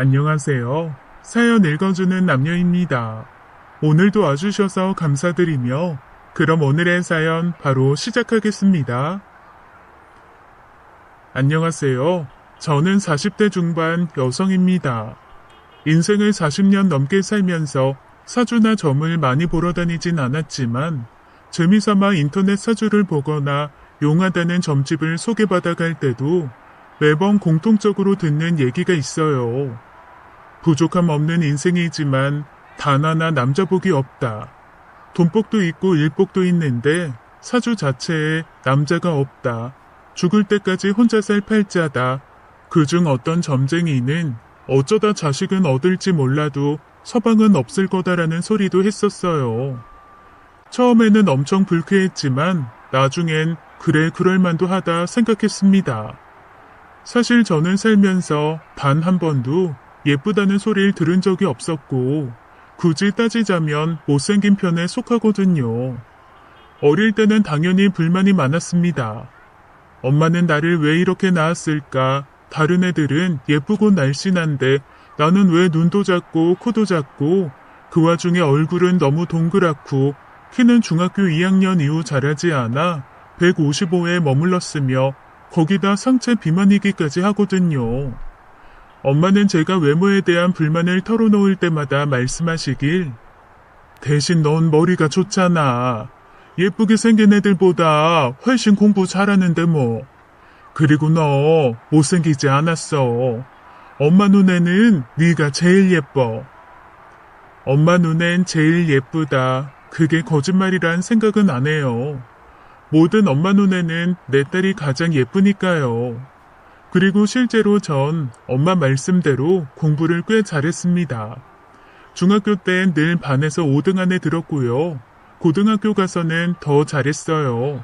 안녕하세요. 사연 읽어주는 남녀입니다. 오늘도 와주셔서 감사드리며 그럼 오늘의 사연 바로 시작하겠습니다. 안녕하세요. 저는 40대 중반 여성입니다. 인생을 40년 넘게 살면서 사주나 점을 많이 보러 다니진 않았지만 재미삼아 인터넷 사주를 보거나 용하다는 점집을 소개받아 갈 때도 매번 공통적으로 듣는 얘기가 있어요. 부족함 없는 인생이지만 단 하나 남자복이 없다. 돈복도 있고 일복도 있는데 사주 자체에 남자가 없다. 죽을 때까지 혼자 살 팔자다. 그중 어떤 점쟁이는 어쩌다 자식은 얻을지 몰라도 서방은 없을 거다라는 소리도 했었어요. 처음에는 엄청 불쾌했지만 나중엔 그래 그럴만도 하다 생각했습니다. 사실 저는 살면서 단 한 번도 예쁘다는 소리를 들은 적이 없었고 굳이 따지자면 못생긴 편에 속하거든요. 어릴 때는 당연히 불만이 많았습니다. 엄마는 나를 왜 이렇게 낳았을까? 다른 애들은 예쁘고 날씬한데 나는 왜 눈도 작고 코도 작고 그 와중에 얼굴은 너무 동그랗고 키는 중학교 2학년 이후 자라지 않아 155에 머물렀으며 거기다 상체 비만이기까지 하거든요. 엄마는 제가 외모에 대한 불만을 털어놓을 때마다 말씀하시길 대신 넌 머리가 좋잖아. 예쁘게 생긴 애들보다 훨씬 공부 잘하는데 뭐. 그리고 너 못생기지 않았어. 엄마 눈에는 네가 제일 예뻐. 엄마 눈엔 제일 예쁘다. 그게 거짓말이란 생각은 안 해요. 모든 엄마 눈에는 내 딸이 가장 예쁘니까요. 그리고 실제로 전 엄마 말씀대로 공부를 꽤 잘했습니다. 중학교 땐 늘 반에서 5등 안에 들었고요. 고등학교 가서는 더 잘했어요.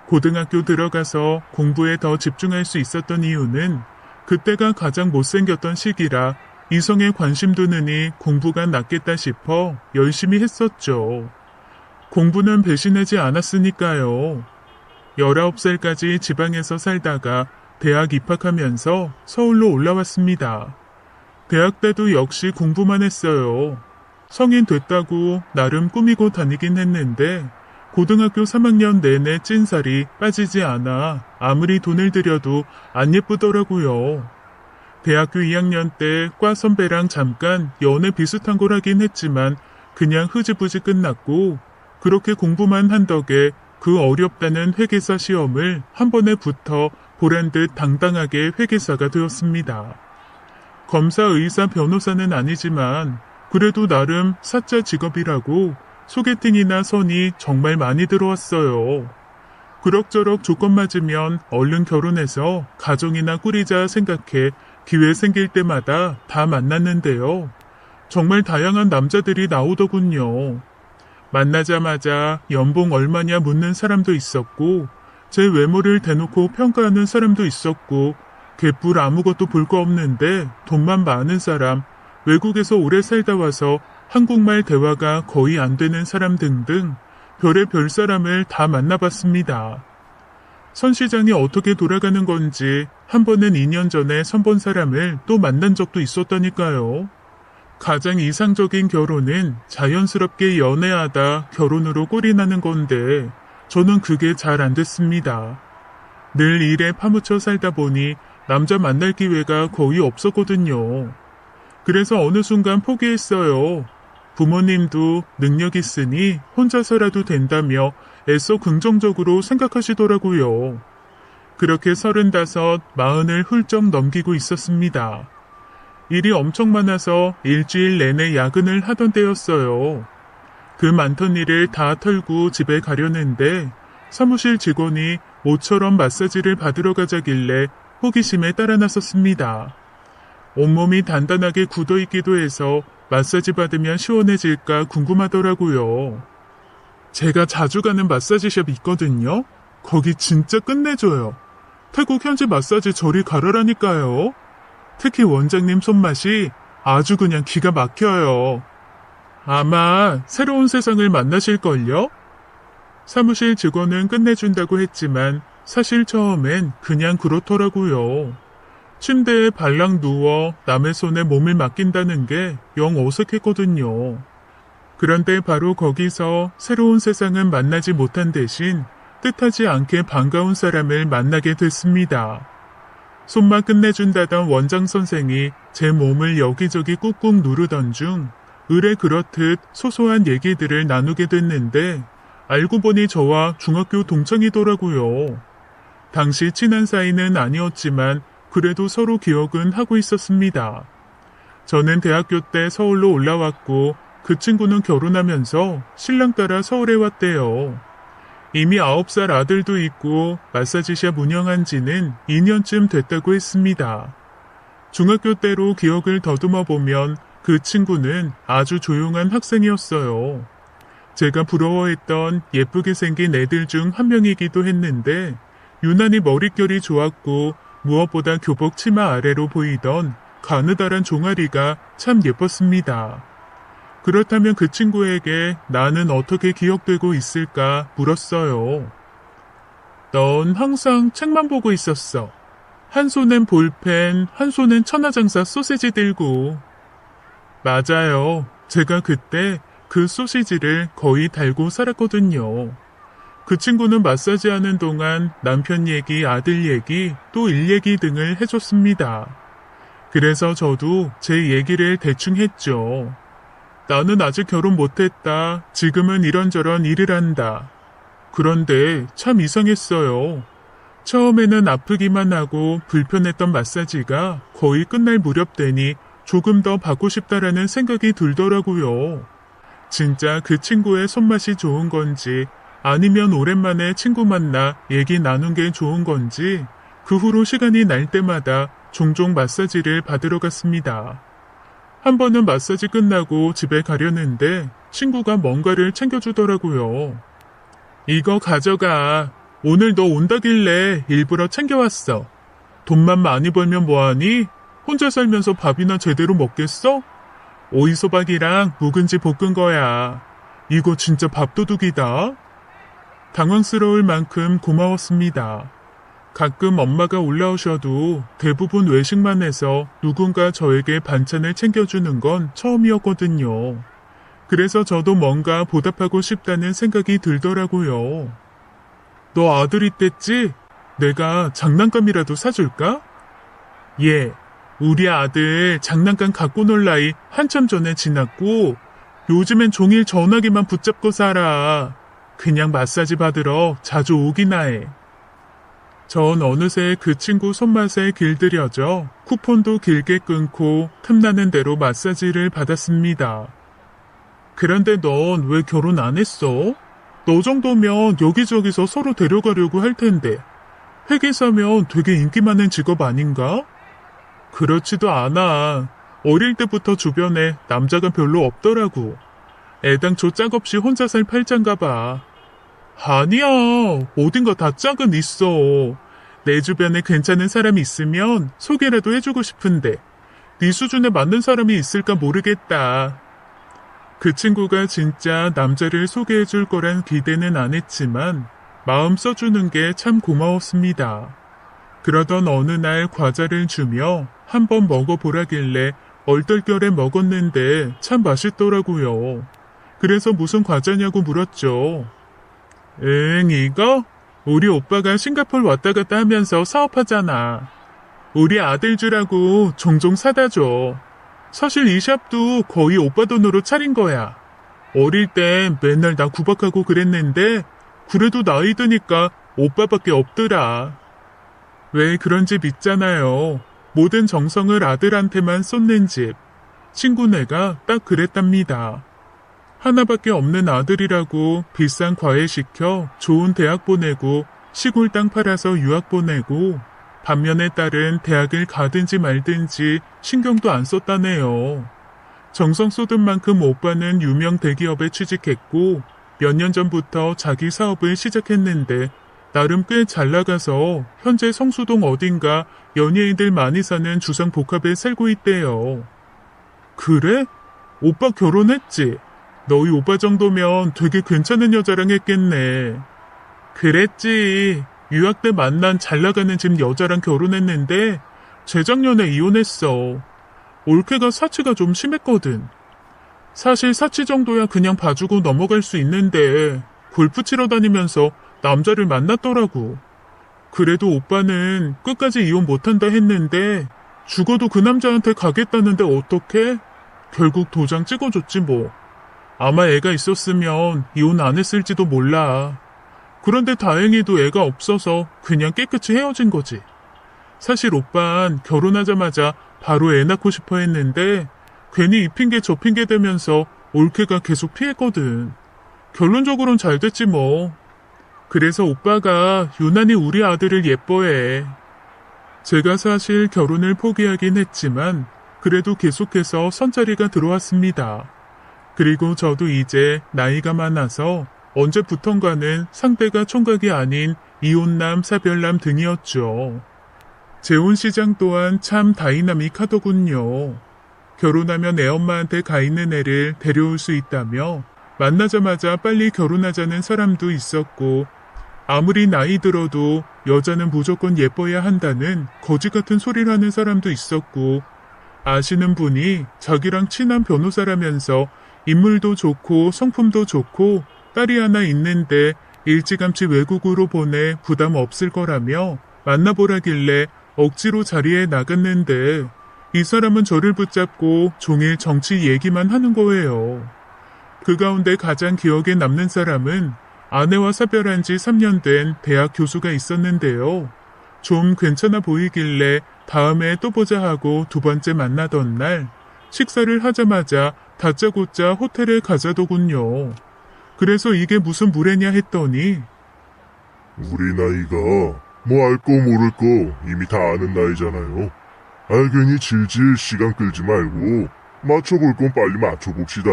고등학교 들어가서 공부에 더 집중할 수 있었던 이유는 그때가 가장 못생겼던 시기라 이성에 관심 두느니 공부가 낫겠다 싶어 열심히 했었죠. 공부는 배신하지 않았으니까요. 19살까지 지방에서 살다가 대학 입학하면서 서울로 올라왔습니다. 대학 때도 역시 공부만 했어요. 성인 됐다고 나름 꾸미고 다니긴 했는데 고등학교 3학년 내내 찐살이 빠지지 않아 아무리 돈을 들여도 안 예쁘더라고요. 대학교 2학년 때 과 선배랑 잠깐 연애 비슷한 걸 하긴 했지만 그냥 흐지부지 끝났고 그렇게 공부만 한 덕에 그 어렵다는 회계사 시험을 한 번에 붙어 보란 듯 당당하게 회계사가 되었습니다. 검사, 의사, 변호사는 아니지만 그래도 나름 사자 직업이라고 소개팅이나 선이 정말 많이 들어왔어요. 그럭저럭 조건 맞으면 얼른 결혼해서 가정이나 꾸리자 생각해 기회 생길 때마다 다 만났는데요. 정말 다양한 남자들이 나오더군요. 만나자마자 연봉 얼마냐 묻는 사람도 있었고 제 외모를 대놓고 평가하는 사람도 있었고 개뿔 아무것도 볼 거 없는데 돈만 많은 사람, 외국에서 오래 살다 와서 한국말 대화가 거의 안 되는 사람 등등 별의별 사람을 다 만나봤습니다. 선시장이 어떻게 돌아가는 건지 한 번은 2년 전에 선본 사람을 또 만난 적도 있었다니까요. 가장 이상적인 결혼은 자연스럽게 연애하다 결혼으로 꼴이 나는 건데 저는 그게 잘 안 됐습니다. 늘 일에 파묻혀 살다 보니 남자 만날 기회가 거의 없었거든요. 그래서 어느 순간 포기했어요. 부모님도 능력 있으니 혼자서라도 된다며 애써 긍정적으로 생각하시더라고요. 그렇게 35, 40을 훌쩍 넘기고 있었습니다. 일이 엄청 많아서 일주일 내내 야근을 하던 때였어요. 그 많던 일을 다 털고 집에 가려는데 사무실 직원이 모처럼 마사지를 받으러 가자길래 호기심에 따라 나섰습니다. 온몸이 단단하게 굳어있기도 해서 마사지 받으면 시원해질까 궁금하더라고요. 제가 자주 가는 마사지숍 있거든요. 거기 진짜 끝내줘요. 태국 현지 마사지 저리 가라라니까요. 특히 원장님 손맛이 아주 그냥 기가 막혀요. 아마 새로운 세상을 만나실걸요? 사무실 직원은 끝내준다고 했지만 사실 처음엔 그냥 그렇더라고요. 침대에 발랑 누워 남의 손에 몸을 맡긴다는 게 영 어색했거든요. 그런데 바로 거기서 새로운 세상은 만나지 못한 대신 뜻하지 않게 반가운 사람을 만나게 됐습니다. 손만 끝내준다던 원장 선생이 제 몸을 여기저기 꾹꾹 누르던 중 의뢰 그렇듯 소소한 얘기들을 나누게 됐는데 알고 보니 저와 중학교 동창이더라고요. 당시 친한 사이는 아니었지만 그래도 서로 기억은 하고 있었습니다. 저는 대학교 때 서울로 올라왔고 그 친구는 결혼하면서 신랑 따라 서울에 왔대요. 이미 9살 아들도 있고 마사지샵 운영한 지는 2년쯤 됐다고 했습니다. 중학교 때로 기억을 더듬어 보면 그 친구는 아주 조용한 학생이었어요. 제가 부러워했던 예쁘게 생긴 애들 중 한 명이기도 했는데 유난히 머릿결이 좋았고 무엇보다 교복 치마 아래로 보이던 가느다란 종아리가 참 예뻤습니다. 그렇다면 그 친구에게 나는 어떻게 기억되고 있을까 물었어요. 넌 항상 책만 보고 있었어. 한 손엔 볼펜, 한 손엔 천하장사 소시지 들고. 맞아요. 제가 그때 그 소시지를 거의 달고 살았거든요. 그 친구는 마사지 하는 동안 남편 얘기, 아들 얘기, 또 일 얘기 등을 해줬습니다. 그래서 저도 제 얘기를 대충 했죠. 나는 아직 결혼 못했다. 지금은 이런저런 일을 한다. 그런데 참 이상했어요. 처음에는 아프기만 하고 불편했던 마사지가 거의 끝날 무렵 되니 조금 더 받고 싶다라는 생각이 들더라고요. 진짜 그 친구의 손맛이 좋은 건지 아니면 오랜만에 친구 만나 얘기 나눈 게 좋은 건지 그 후로 시간이 날 때마다 종종 마사지를 받으러 갔습니다. 한 번은 마사지 끝나고 집에 가려는데 친구가 뭔가를 챙겨주더라고요. 이거 가져가. 오늘 너 온다길래 일부러 챙겨왔어. 돈만 많이 벌면 뭐하니? 혼자 살면서 밥이나 제대로 먹겠어? 오이소박이랑 묵은지 볶은 거야. 이거 진짜 밥도둑이다. 당황스러울 만큼 고마웠습니다. 가끔 엄마가 올라오셔도 대부분 외식만 해서 누군가 저에게 반찬을 챙겨주는 건 처음이었거든요. 그래서 저도 뭔가 보답하고 싶다는 생각이 들더라고요. 너 아들 있댔지? 내가 장난감이라도 사줄까? 예, 우리 아들 장난감 갖고 놀 나이 한참 전에 지났고 요즘엔 종일 전화기만 붙잡고 살아. 그냥 마사지 받으러 자주 오기나 해. 전 어느새 그 친구 손맛에 길들여져 쿠폰도 길게 끊고 틈나는 대로 마사지를 받았습니다. 그런데 넌 왜 결혼 안 했어? 너 정도면 여기저기서 서로 데려가려고 할 텐데. 회계사면 되게 인기 많은 직업 아닌가? 그렇지도 않아. 어릴 때부터 주변에 남자가 별로 없더라고. 애당초 짝없이 혼자 살 팔자인가 봐. 아니야. 어딘가 다 짝은 있어. 내 주변에 괜찮은 사람이 있으면 소개라도 해주고 싶은데 네 수준에 맞는 사람이 있을까 모르겠다. 그 친구가 진짜 남자를 소개해줄 거란 기대는 안 했지만 마음 써주는 게 참 고마웠습니다. 그러던 어느 날 과자를 주며 한번 먹어보라길래 얼떨결에 먹었는데 참 맛있더라고요. 그래서 무슨 과자냐고 물었죠. 이거? 우리 오빠가 싱가포르 왔다 갔다 하면서 사업하잖아. 우리 아들 주라고 종종 사다 줘. 사실 이 샵도 거의 오빠 돈으로 차린 거야. 어릴 땐 맨날 나 구박하고 그랬는데 그래도 나이 드니까 오빠밖에 없더라. 왜 그런 집 있잖아요. 모든 정성을 아들한테만 쏟는 집. 친구네가 딱 그랬답니다. 하나밖에 없는 아들이라고 비싼 과외 시켜 좋은 대학 보내고 시골 땅 팔아서 유학 보내고 반면에 딸은 대학을 가든지 말든지 신경도 안 썼다네요. 정성 쏟은 만큼 오빠는 유명 대기업에 취직했고 몇 년 전부터 자기 사업을 시작했는데 나름 꽤 잘 나가서 현재 성수동 어딘가 연예인들 많이 사는 주상복합에 살고 있대요. 그래? 오빠 결혼했지? 너희 오빠 정도면 되게 괜찮은 여자랑 했겠네. 그랬지. 유학 때 만난 잘 나가는 집 여자랑 결혼했는데 재작년에 이혼했어. 올케가 사치가 좀 심했거든. 사실 사치 정도야 그냥 봐주고 넘어갈 수 있는데 골프 치러 다니면서 남자를 만났더라고. 그래도 오빠는 끝까지 이혼 못한다 했는데 죽어도 그 남자한테 가겠다는데 어떡해? 결국 도장 찍어줬지 뭐. 아마 애가 있었으면 이혼 안 했을지도 몰라. 그런데 다행히도 애가 없어서 그냥 깨끗이 헤어진 거지. 사실 오빤 결혼하자마자 바로 애 낳고 싶어 했는데 괜히 이 핑계 저 핑계 대면서 올케가 계속 피했거든. 결론적으로는 잘 됐지 뭐. 그래서 오빠가 유난히 우리 아들을 예뻐해. 제가 사실 결혼을 포기하긴 했지만 그래도 계속해서 선자리가 들어왔습니다. 그리고 저도 이제 나이가 많아서 언제부턴가는 상대가 총각이 아닌 이혼남, 사별남 등이었죠. 재혼시장 또한 참 다이나믹하더군요. 결혼하면 애엄마한테 가 있는 애를 데려올 수 있다며 만나자마자 빨리 결혼하자는 사람도 있었고 아무리 나이 들어도 여자는 무조건 예뻐야 한다는 거지 같은 소리를 하는 사람도 있었고 아시는 분이 자기랑 친한 변호사라면서 인물도 좋고 성품도 좋고 딸이 하나 있는데 일찌감치 외국으로 보내 부담 없을 거라며 만나보라길래 억지로 자리에 나갔는데 이 사람은 저를 붙잡고 종일 정치 얘기만 하는 거예요. 그 가운데 가장 기억에 남는 사람은 아내와 사별한 지 3년 된 대학 교수가 있었는데요. 좀 괜찮아 보이길래 다음에 또 보자 하고 두 번째 만나던 날 식사를 하자마자 다짜고짜 호텔에 가자더군요. 그래서 이게 무슨 무례냐 했더니 우리 나이가 뭐 알 거 모를 거 이미 다 아는 나이잖아요. 알겠니 질질 시간 끌지 말고 맞춰볼 건 빨리 맞춰봅시다.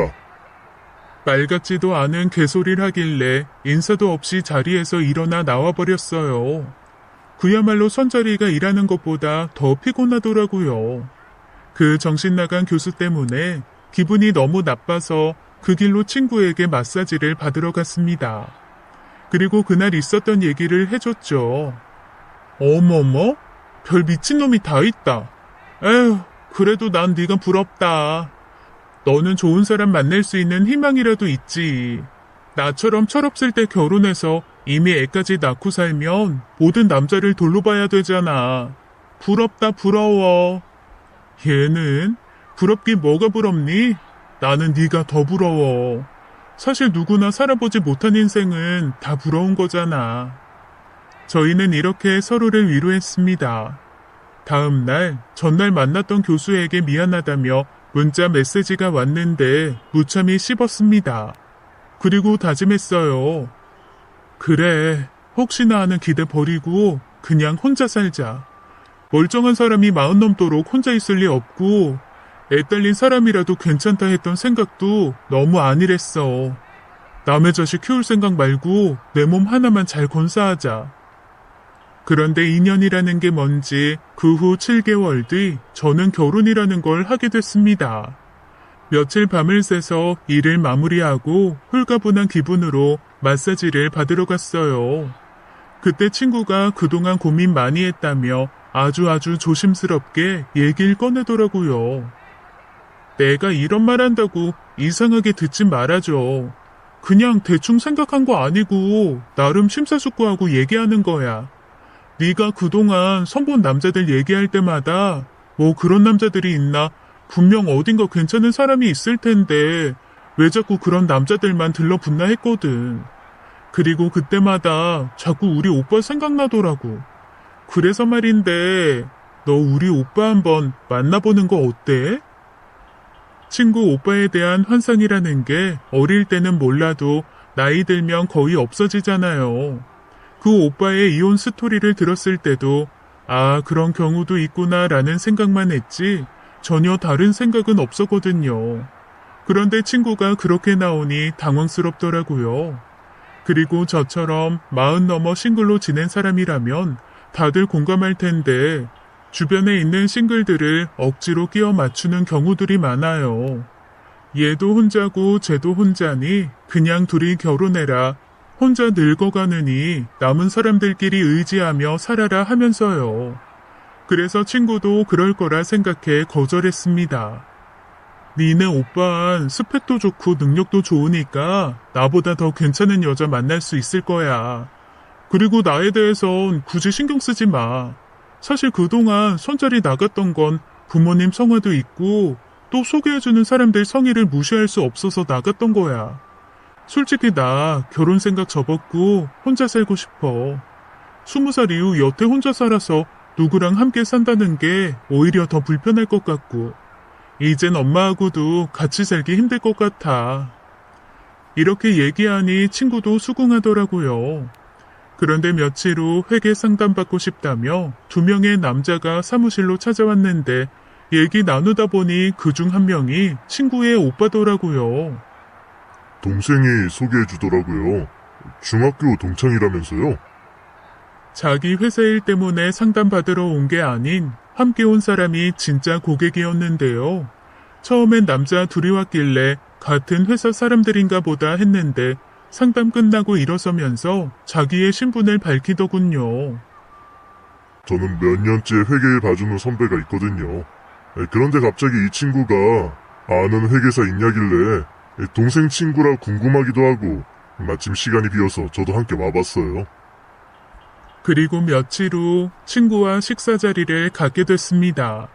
말 같지도 않은 개소리를 하길래 인사도 없이 자리에서 일어나 나와버렸어요. 그야말로 선자리가 일하는 것보다 더 피곤하더라고요. 그 정신나간 교수 때문에 기분이 너무 나빠서 그 길로 친구에게 마사지를 받으러 갔습니다. 그리고 그날 있었던 얘기를 해줬죠. 어머머? 별 미친놈이 다 있다. 에휴, 그래도 난 네가 부럽다. 너는 좋은 사람 만날 수 있는 희망이라도 있지. 나처럼 철없을 때 결혼해서 이미 애까지 낳고 살면 모든 남자를 돌로 봐야 되잖아. 부럽다 부러워. 얘는 부럽긴 뭐가 부럽니? 나는 네가 더 부러워. 사실 누구나 살아보지 못한 인생은 다 부러운 거잖아. 저희는 이렇게 서로를 위로했습니다. 다음 날, 전날 만났던 교수에게 미안하다며 문자 메시지가 왔는데 무참히 씹었습니다. 그리고 다짐했어요. 그래, 혹시나 하는 기대 버리고 그냥 혼자 살자. 멀쩡한 사람이 40 넘도록 혼자 있을 리 없고 애 딸린 사람이라도 괜찮다 했던 생각도 너무 아니랬어. 남의 자식 키울 생각 말고 내 몸 하나만 잘 건사하자. 그런데 인연이라는 게 뭔지 그 후 7개월 뒤 저는 결혼이라는 걸 하게 됐습니다. 며칠 밤을 새서 일을 마무리하고 홀가분한 기분으로 마사지를 받으러 갔어요. 그때 친구가 그동안 고민 많이 했다며 아주 조심스럽게 얘기를 꺼내더라고요. 내가 이런 말 한다고 이상하게 듣지 말아줘. 그냥 대충 생각한 거 아니고 나름 심사숙고하고 얘기하는 거야. 네가 그동안 선본 남자들 얘기할 때마다 뭐 그런 남자들이 있나 분명 어딘가 괜찮은 사람이 있을 텐데 왜 자꾸 그런 남자들만 들러붙나 했거든. 그리고 그때마다 자꾸 우리 오빠 생각나더라고. 그래서 말인데 너 우리 오빠 한번 만나보는 거 어때? 친구 오빠에 대한 환상이라는 게 어릴 때는 몰라도 나이 들면 거의 없어지잖아요. 그 오빠의 이혼 스토리를 들었을 때도 아 그런 경우도 있구나 라는 생각만 했지 전혀 다른 생각은 없었거든요. 그런데 친구가 그렇게 나오니 당황스럽더라고요. 그리고 저처럼 40 넘어 싱글로 지낸 사람이라면 다들 공감할 텐데 주변에 있는 싱글들을 억지로 끼워 맞추는 경우들이 많아요. 얘도 혼자고 쟤도 혼자니 그냥 둘이 결혼해라. 혼자 늙어가느니 남은 사람들끼리 의지하며 살아라 하면서요. 그래서 친구도 그럴 거라 생각해 거절했습니다. 니네 오빠는 스펙도 좋고 능력도 좋으니까 나보다 더 괜찮은 여자 만날 수 있을 거야. 그리고 나에 대해선 굳이 신경 쓰지 마. 사실 그동안 손자리 나갔던 건 부모님 성화도 있고 또 소개해주는 사람들 성의를 무시할 수 없어서 나갔던 거야. 솔직히 나 결혼 생각 접었고 혼자 살고 싶어. 20살 이후 여태 혼자 살아서 누구랑 함께 산다는 게 오히려 더 불편할 것 같고 이젠 엄마하고도 같이 살기 힘들 것 같아. 이렇게 얘기하니 친구도 수긍하더라고요. 그런데 며칠 후 회계 상담받고 싶다며 2명의 남자가 사무실로 찾아왔는데 얘기 나누다 보니 그중 한 명이 친구의 오빠더라고요. 동생이 소개해주더라고요. 중학교 동창이라면서요? 자기 회사 일 때문에 상담받으러 온 게 아닌 함께 온 사람이 진짜 고객이었는데요. 처음엔 남자 둘이 왔길래 같은 회사 사람들인가 보다 했는데 상담 끝나고 일어서면서 자기의 신분을 밝히더군요. 저는 몇 년째 회계를 봐주는 선배가 있거든요. 그런데 갑자기 이 친구가 아는 회계사 있냐길래 동생 친구라 궁금하기도 하고 마침 시간이 비어서 저도 함께 와봤어요. 그리고 며칠 후 친구와 식사 자리를 갖게 됐습니다.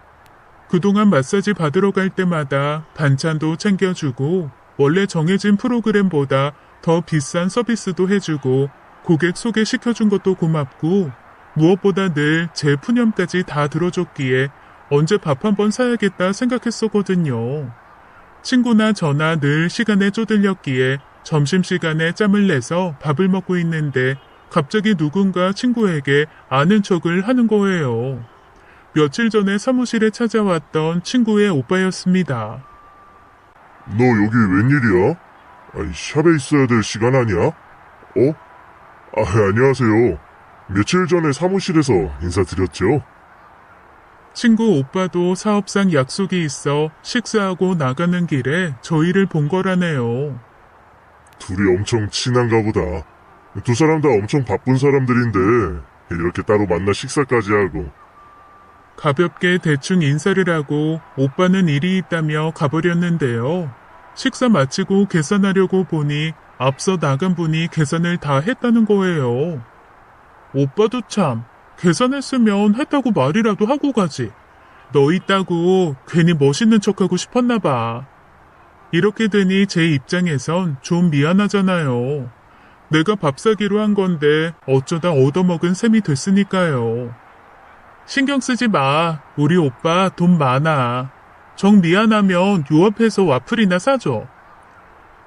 그동안 마사지 받으러 갈 때마다 반찬도 챙겨주고 원래 정해진 프로그램보다 더 비싼 서비스도 해주고 고객 소개시켜준 것도 고맙고 무엇보다 늘 제 푸념까지 다 들어줬기에 언제 밥 한번 사야겠다 생각했었거든요. 친구나 저나 늘 시간에 쪼들렸기에 점심시간에 짬을 내서 밥을 먹고 있는데 갑자기 누군가 친구에게 아는 척을 하는 거예요. 며칠 전에 사무실에 찾아왔던 친구의 오빠였습니다. 너 여기 웬일이야? 샵에 있어야 될 시간 아니야? 안녕하세요. 며칠 전에 사무실에서 인사드렸죠? 친구 오빠도 사업상 약속이 있어 식사하고 나가는 길에 저희를 본 거라네요. 둘이 엄청 친한가 보다. 두 사람 다 엄청 바쁜 사람들인데 이렇게 따로 만나 식사까지 하고. 가볍게 대충 인사를 하고 오빠는 일이 있다며 가버렸는데요. 식사 마치고 계산하려고 보니 앞서 나간 분이 계산을 다 했다는 거예요. 오빠도 참 계산했으면 했다고 말이라도 하고 가지. 너 있다고 괜히 멋있는 척하고 싶었나 봐. 이렇게 되니 제 입장에선 좀 미안하잖아요. 내가 밥 사기로 한 건데 어쩌다 얻어먹은 셈이 됐으니까요. 신경 쓰지 마. 우리 오빠 돈 많아. 정 미안하면 요 앞에서 와플이나 사줘.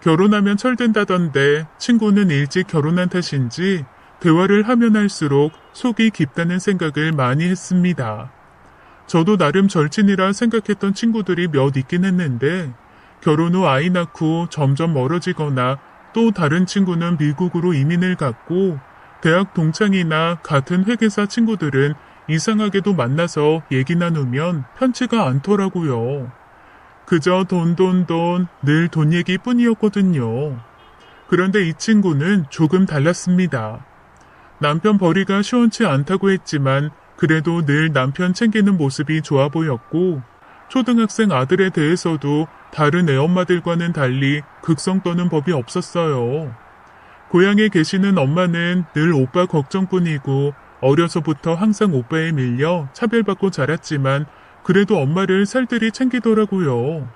결혼하면 철든다던데 친구는 일찍 결혼한 탓인지 대화를 하면 할수록 속이 깊다는 생각을 많이 했습니다. 저도 나름 절친이라 생각했던 친구들이 몇 있긴 했는데 결혼 후 아이 낳고 점점 멀어지거나 또 다른 친구는 미국으로 이민을 갔고 대학 동창이나 같은 회계사 친구들은 이상하게도 만나서 얘기 나누면 편치가 않더라고요. 그저 돈 늘 돈 얘기뿐이었거든요. 그런데 이 친구는 조금 달랐습니다. 남편 벌이가 시원치 않다고 했지만 그래도 늘 남편 챙기는 모습이 좋아 보였고 초등학생 아들에 대해서도 다른 애엄마들과는 달리 극성 떠는 법이 없었어요. 고향에 계시는 엄마는 늘 오빠 걱정뿐이고 어려서부터 항상 오빠에 밀려 차별받고 자랐지만 그래도 엄마를 살뜰히 챙기더라고요.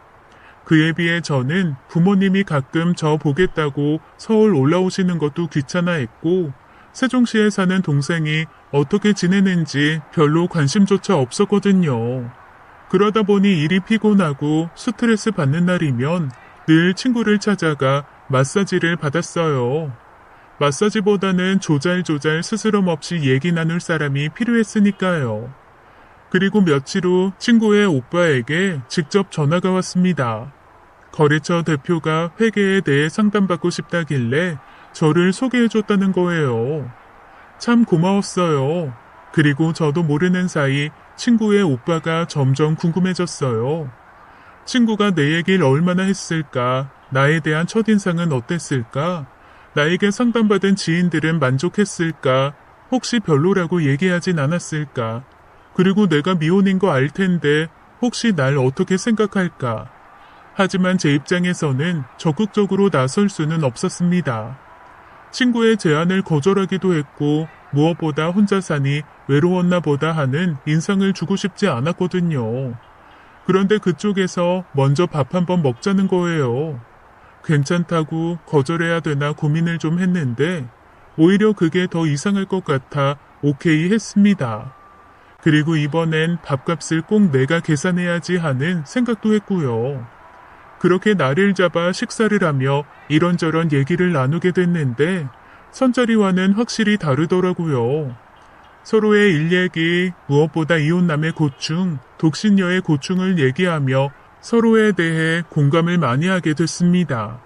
그에 비해 저는 부모님이 가끔 저 보겠다고 서울 올라오시는 것도 귀찮아했고 세종시에 사는 동생이 어떻게 지내는지 별로 관심조차 없었거든요. 그러다 보니 일이 피곤하고 스트레스 받는 날이면 늘 친구를 찾아가 마사지를 받았어요. 마사지보다는 조잘조잘 스스럼 없이 얘기 나눌 사람이 필요했으니까요. 그리고 며칠 후 친구의 오빠에게 직접 전화가 왔습니다. 거래처 대표가 회계에 대해 상담받고 싶다길래 저를 소개해줬다는 거예요. 참 고마웠어요. 그리고 저도 모르는 사이 친구의 오빠가 점점 궁금해졌어요. 친구가 내 얘기를 얼마나 했을까? 나에 대한 첫인상은 어땠을까? 나에게 상담받은 지인들은 만족했을까? 혹시 별로라고 얘기하진 않았을까? 그리고 내가 미혼인 거 알 텐데 혹시 날 어떻게 생각할까. 하지만 제 입장에서는 적극적으로 나설 수는 없었습니다. 친구의 제안을 거절하기도 했고 무엇보다 혼자 사니 외로웠나 보다 하는 인상을 주고 싶지 않았거든요. 그런데 그쪽에서 먼저 밥 한번 먹자는 거예요. 괜찮다고 거절해야 되나 고민을 좀 했는데 오히려 그게 더 이상할 것 같아 오케이 했습니다. 그리고 이번엔 밥값을 꼭 내가 계산해야지 하는 생각도 했고요. 그렇게 날을 잡아 식사를 하며 이런저런 얘기를 나누게 됐는데 선자리와는 확실히 다르더라고요. 서로의 일 얘기, 무엇보다 이혼남의 고충, 독신녀의 고충을 얘기하며 서로에 대해 공감을 많이 하게 됐습니다.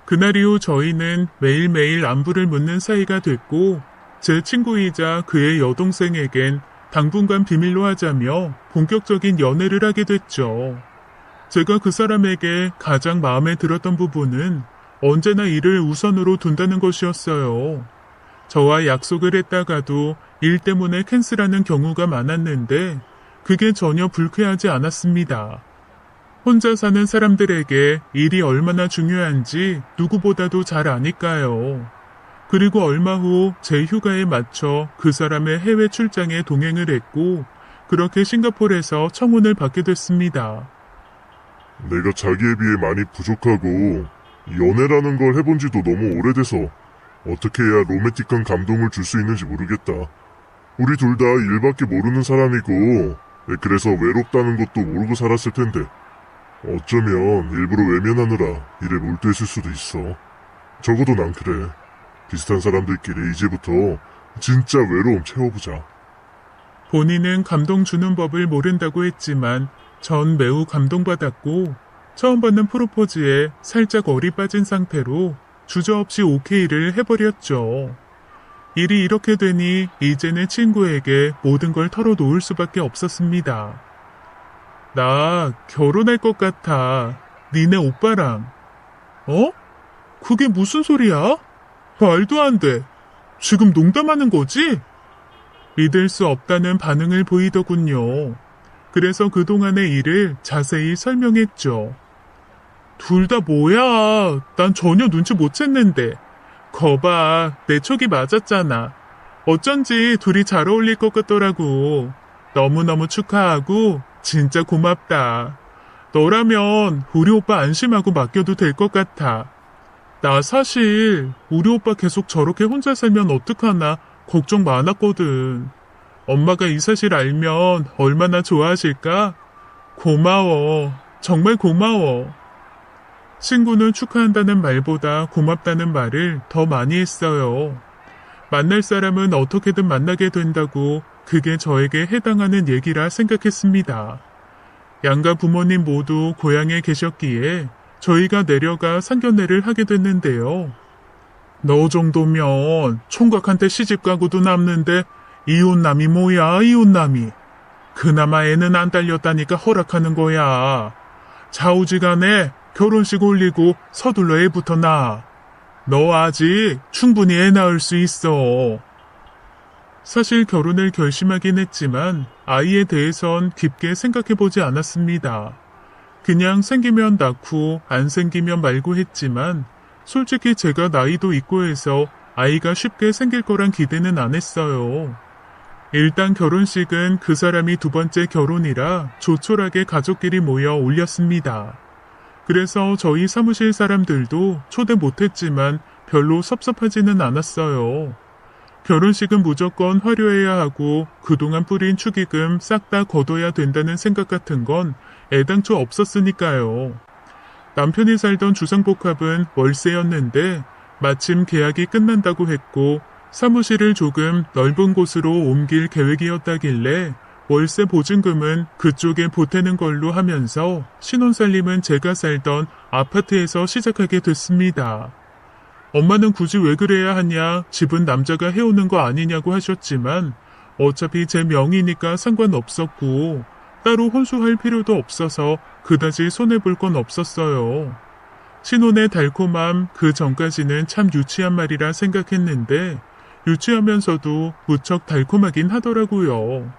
그날 이후 저희는 매일매일 안부를 묻는 사이가 됐고 제 친구이자 그의 여동생에겐 당분간 비밀로 하자며 본격적인 연애를 하게 됐죠. 제가 그 사람에게 가장 마음에 들었던 부분은 언제나 일을 우선으로 둔다는 것이었어요. 저와 약속을 했다가도 일 때문에 캔슬하는 경우가 많았는데 그게 전혀 불쾌하지 않았습니다. 혼자 사는 사람들에게 일이 얼마나 중요한지 누구보다도 잘 아니까요. 그리고 얼마 후 제 휴가에 맞춰 그 사람의 해외 출장에 동행을 했고 그렇게 싱가포르에서 청혼을 받게 됐습니다. 내가 자기에 비해 많이 부족하고 연애라는 걸 해본 지도 너무 오래돼서 어떻게 해야 로맨틱한 감동을 줄 수 있는지 모르겠다. 우리 둘 다 일밖에 모르는 사람이고 그래서 외롭다는 것도 모르고 살았을 텐데 어쩌면 일부러 외면하느라 일에 몰두했을 수도 있어. 적어도 난 그래. 비슷한 사람들끼리 이제부터 진짜 외로움 채워보자. 본인은 감동 주는 법을 모른다고 했지만 전 매우 감동받았고 처음 받는 프로포즈에 살짝 얼이 빠진 상태로 주저없이 오케이를 해버렸죠. 일이 이렇게 되니 이제는 친구에게 모든 걸 털어놓을 수밖에 없었습니다. 나 결혼할 것 같아. 니네 오빠랑. 어? 그게 무슨 소리야? 말도 안 돼. 지금 농담하는 거지? 믿을 수 없다는 반응을 보이더군요. 그래서 그동안의 일을 자세히 설명했죠. 둘 다 뭐야? 난 전혀 눈치 못 챘는데. 거봐, 내 촉이 맞았잖아. 어쩐지 둘이 잘 어울릴 것 같더라고. 너무너무 축하하고 진짜 고맙다. 너라면 우리 오빠 안심하고 맡겨도 될 것 같아. 나 사실 우리 오빠 계속 저렇게 혼자 살면 어떡하나 걱정 많았거든. 엄마가 이 사실 알면 얼마나 좋아하실까? 고마워. 정말 고마워. 친구는 축하한다는 말보다 고맙다는 말을 더 많이 했어요. 만날 사람은 어떻게든 만나게 된다고 그게 저에게 해당하는 얘기라 생각했습니다. 양가 부모님 모두 고향에 계셨기에 저희가 내려가 상견례를 하게 됐는데요. 너 정도면 총각한테 시집가고도 남는데 이혼남이 뭐야, 이혼남이. 그나마 애는 안 딸렸다니까 허락하는 거야. 좌우지간에 결혼식 올리고 서둘러 애부터 낳아. 너 아직 충분히 애 낳을 수 있어. 사실 결혼을 결심하긴 했지만 아이에 대해선 깊게 생각해보지 않았습니다. 그냥 생기면 낳고 안 생기면 말고 했지만 솔직히 제가 나이도 있고 해서 아이가 쉽게 생길 거란 기대는 안 했어요. 일단 결혼식은 그 사람이 두 번째 결혼이라 조촐하게 가족끼리 모여 올렸습니다. 그래서 저희 사무실 사람들도 초대 못했지만 별로 섭섭하지는 않았어요. 결혼식은 무조건 화려해야 하고 그동안 뿌린 축의금 싹 다 걷어야 된다는 생각 같은 건 애당초 없었으니까요. 남편이 살던 주상복합은 월세였는데 마침 계약이 끝난다고 했고 사무실을 조금 넓은 곳으로 옮길 계획이었다길래 월세 보증금은 그쪽에 보태는 걸로 하면서 신혼살림은 제가 살던 아파트에서 시작하게 됐습니다. 엄마는 굳이 왜 그래야 하냐, 집은 남자가 해오는 거 아니냐고 하셨지만 어차피 제 명의니까 상관없었고 따로 혼수할 필요도 없어서 그다지 손해볼 건 없었어요. 신혼의 달콤함 그 전까지는 참 유치한 말이라 생각했는데 유치하면서도 무척 달콤하긴 하더라고요.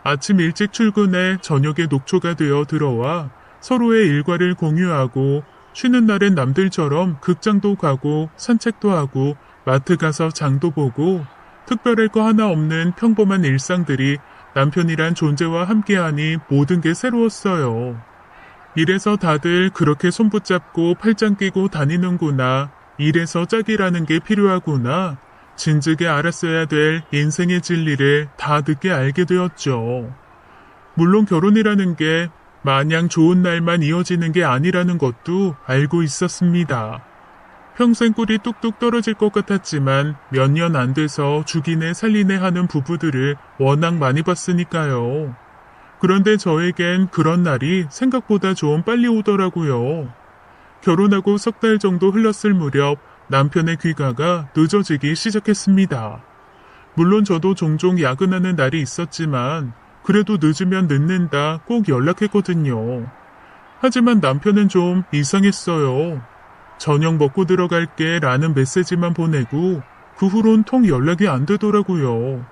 아침 일찍 출근해 저녁에 녹초가 되어 들어와 서로의 일과를 공유하고 쉬는 날엔 남들처럼 극장도 가고 산책도 하고 마트 가서 장도 보고 특별할 거 하나 없는 평범한 일상들이 남편이란 존재와 함께하니 모든 게 새로웠어요. 이래서 다들 그렇게 손 붙잡고 팔짱 끼고 다니는구나. 이래서 짝이라는 게 필요하구나. 진즉에 알았어야 될 인생의 진리를 다 늦게 알게 되었죠. 물론 결혼이라는 게 마냥 좋은 날만 이어지는 게 아니라는 것도 알고 있었습니다. 평생 꿀이 뚝뚝 떨어질 것 같았지만 몇 년 안 돼서 죽이네 살리네 하는 부부들을 워낙 많이 봤으니까요. 그런데 저에겐 그런 날이 생각보다 좀 빨리 오더라고요. 결혼하고 석 달 정도 흘렀을 무렵 남편의 귀가가 늦어지기 시작했습니다. 물론 저도 종종 야근하는 날이 있었지만 그래도 늦으면 늦는다 꼭 연락했거든요. 하지만 남편은 좀 이상했어요. 저녁 먹고 들어갈게 라는 메시지만 보내고 그 후론 통 연락이 안 되더라고요.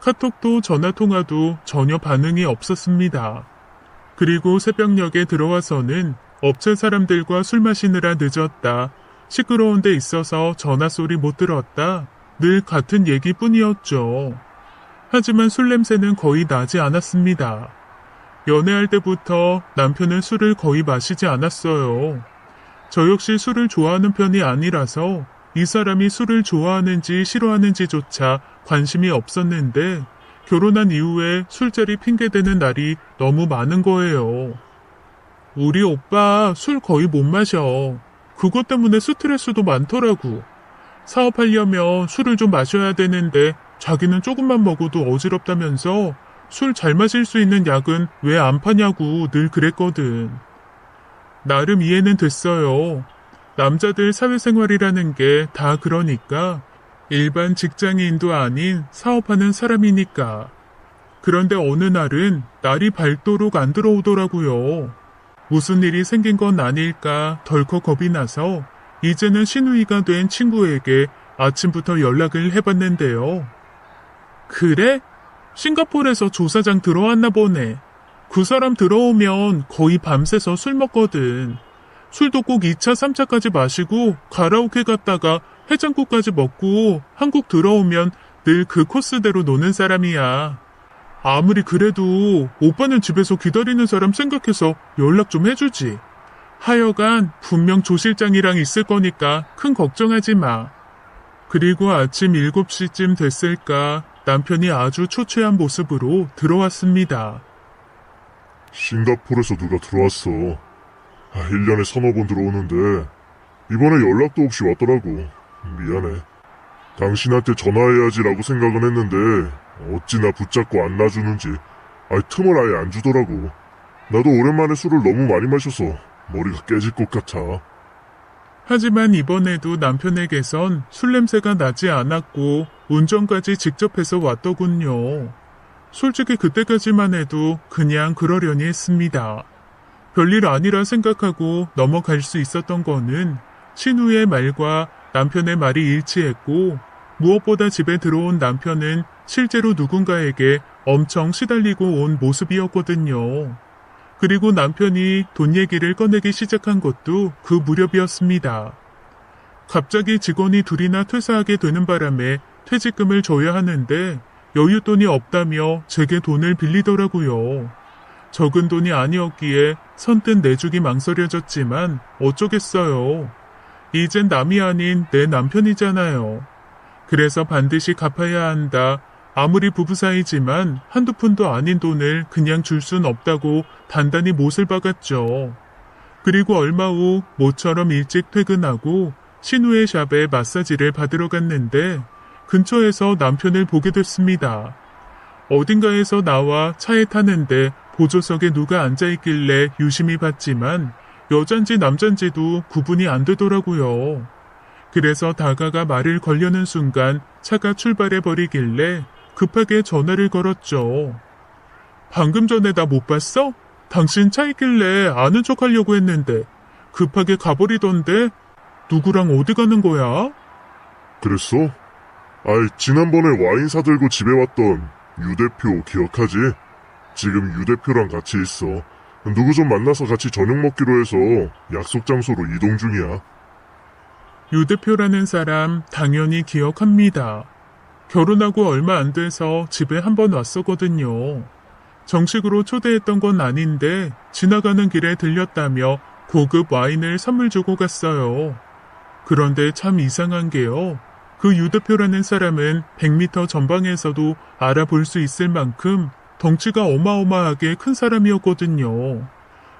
카톡도 전화통화도 전혀 반응이 없었습니다. 그리고 새벽녘에 들어와서는 업체 사람들과 술 마시느라 늦었다. 시끄러운 데 있어서 전화소리 못 들었다. 늘 같은 얘기뿐이었죠. 하지만 술 냄새는 거의 나지 않았습니다. 연애할 때부터 남편은 술을 거의 마시지 않았어요. 저 역시 술을 좋아하는 편이 아니라서 이 사람이 술을 좋아하는지 싫어하는지조차 관심이 없었는데 결혼한 이후에 술자리 핑계대는 날이 너무 많은 거예요. 우리 오빠 술 거의 못 마셔. 그것 때문에 스트레스도 많더라고. 사업하려면 술을 좀 마셔야 되는데 자기는 조금만 먹어도 어지럽다면서 술 잘 마실 수 있는 약은 왜 안 파냐고 늘 그랬거든. 나름 이해는 됐어요. 남자들 사회생활이라는 게 다 그러니까 일반 직장인도 아닌 사업하는 사람이니까. 그런데 어느 날은 날이 밝도록 안 들어오더라고요. 무슨 일이 생긴 건 아닐까 덜컥 겁이 나서 이제는 신우이가 된 친구에게 아침부터 연락을 해봤는데요. 그래? 싱가포르에서 조사장 들어왔나 보네. 그 사람 들어오면 거의 밤새서 술 먹거든. 술도 꼭 2차, 3차까지 마시고 가라오케 갔다가 해장국까지 먹고 한국 들어오면 늘 그 코스대로 노는 사람이야. 아무리 그래도 오빠는 집에서 기다리는 사람 생각해서 연락 좀 해주지. 하여간 분명 조 실장이랑 있을 거니까 큰 걱정하지 마. 그리고 아침 7시쯤 됐을까 남편이 아주 초췌한 모습으로 들어왔습니다. 싱가포르에서 누가 들어왔어. 1년에 서너 번 들어오는데 이번에 연락도 없이 왔더라고. 미안해. 당신한테 전화해야지라고 생각은 했는데 어찌나 붙잡고 안 놔주는지 틈을 아예 안 주더라고. 나도 오랜만에 술을 너무 많이 마셔서 머리가 깨질 것 같아. 하지만 이번에도 남편에게선 술 냄새가 나지 않았고 운전까지 직접 해서 왔더군요. 솔직히 그때까지만 해도 그냥 그러려니 했습니다. 별일 아니라 생각하고 넘어갈 수 있었던 거는 신우의 말과 남편의 말이 일치했고 무엇보다 집에 들어온 남편은 실제로 누군가에게 엄청 시달리고 온 모습이었거든요. 그리고 남편이 돈 얘기를 꺼내기 시작한 것도 그 무렵이었습니다. 갑자기 직원이 둘이나 퇴사하게 되는 바람에 퇴직금을 줘야 하는데 여윳돈이 없다며 제게 돈을 빌리더라고요. 적은 돈이 아니었기에 선뜻 내주기 망설여졌지만 어쩌겠어요. 이젠 남이 아닌 내 남편이잖아요. 그래서 반드시 갚아야 한다. 아무리 부부 사이지만 한두 푼도 아닌 돈을 그냥 줄 순 없다고 단단히 못을 박았죠. 그리고 얼마 후 모처럼 일찍 퇴근하고 신우의 샵에 마사지를 받으러 갔는데 근처에서 남편을 보게 됐습니다. 어딘가에서 나와 차에 타는데 보조석에 누가 앉아있길래 유심히 봤지만 여잔지 남잔지도 구분이 안 되더라고요. 그래서 다가가 말을 걸려는 순간 차가 출발해버리길래 급하게 전화를 걸었죠. 방금 전에 나 못 봤어? 당신 차 있길래 아는 척 하려고 했는데 급하게 가버리던데 누구랑 어디 가는 거야? 그랬어? 지난번에 와인 사들고 집에 왔던 유 대표 기억하지? 지금 유 대표랑 같이 있어. 누구 좀 만나서 같이 저녁 먹기로 해서 약속 장소로 이동 중이야. 유 대표라는 사람 당연히 기억합니다. 결혼하고 얼마 안 돼서 집에 한번 왔었거든요. 정식으로 초대했던 건 아닌데 지나가는 길에 들렸다며 고급 와인을 선물 주고 갔어요. 그런데 참 이상한 게요. 그 유 대표라는 사람은 100m 전방에서도 알아볼 수 있을 만큼 덩치가 어마어마하게 큰 사람이었거든요.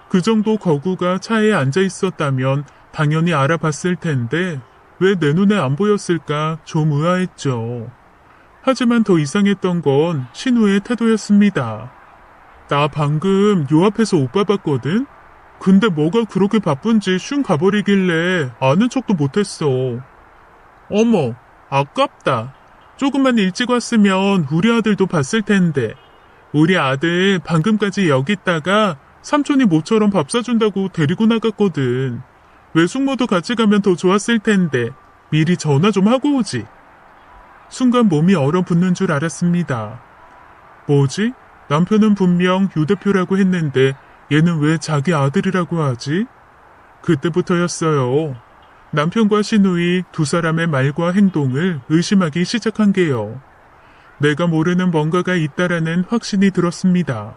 그 정도 거구가 차에 앉아 있었다면 당연히 알아봤을 텐데 왜 내 눈에 안 보였을까 좀 의아했죠. 하지만 더 이상했던 건 신우의 태도였습니다. 나 방금 요 앞에서 오빠 봤거든? 근데 뭐가 그렇게 바쁜지 슝 가버리길래 아는 척도 못했어. 어머, 아깝다. 조금만 일찍 왔으면 우리 아들도 봤을 텐데. 우리 아들 방금까지 여기 있다가 삼촌이 모처럼 밥 사준다고 데리고 나갔거든. 외숙모도 같이 가면 더 좋았을 텐데 미리 전화 좀 하고 오지. 순간 몸이 얼어붙는 줄 알았습니다. 뭐지? 남편은 분명 유 대표라고 했는데 얘는 왜 자기 아들이라고 하지? 그때부터였어요. 남편과 시누이 두 사람의 말과 행동을 의심하기 시작한 게요. 내가 모르는 뭔가가 있다라는 확신이 들었습니다.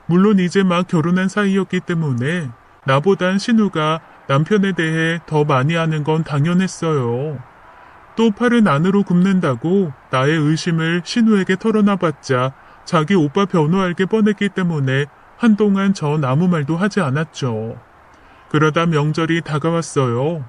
물론 이제 막 결혼한 사이였기 때문에 나보단 신우가 남편에 대해 더 많이 아는 건 당연했어요. 또 팔은 안으로 굽는다고 나의 의심을 신우에게 털어놔봤자 자기 오빠 변호할 게 뻔했기 때문에 한동안 전 아무 말도 하지 않았죠. 그러다 명절이 다가왔어요.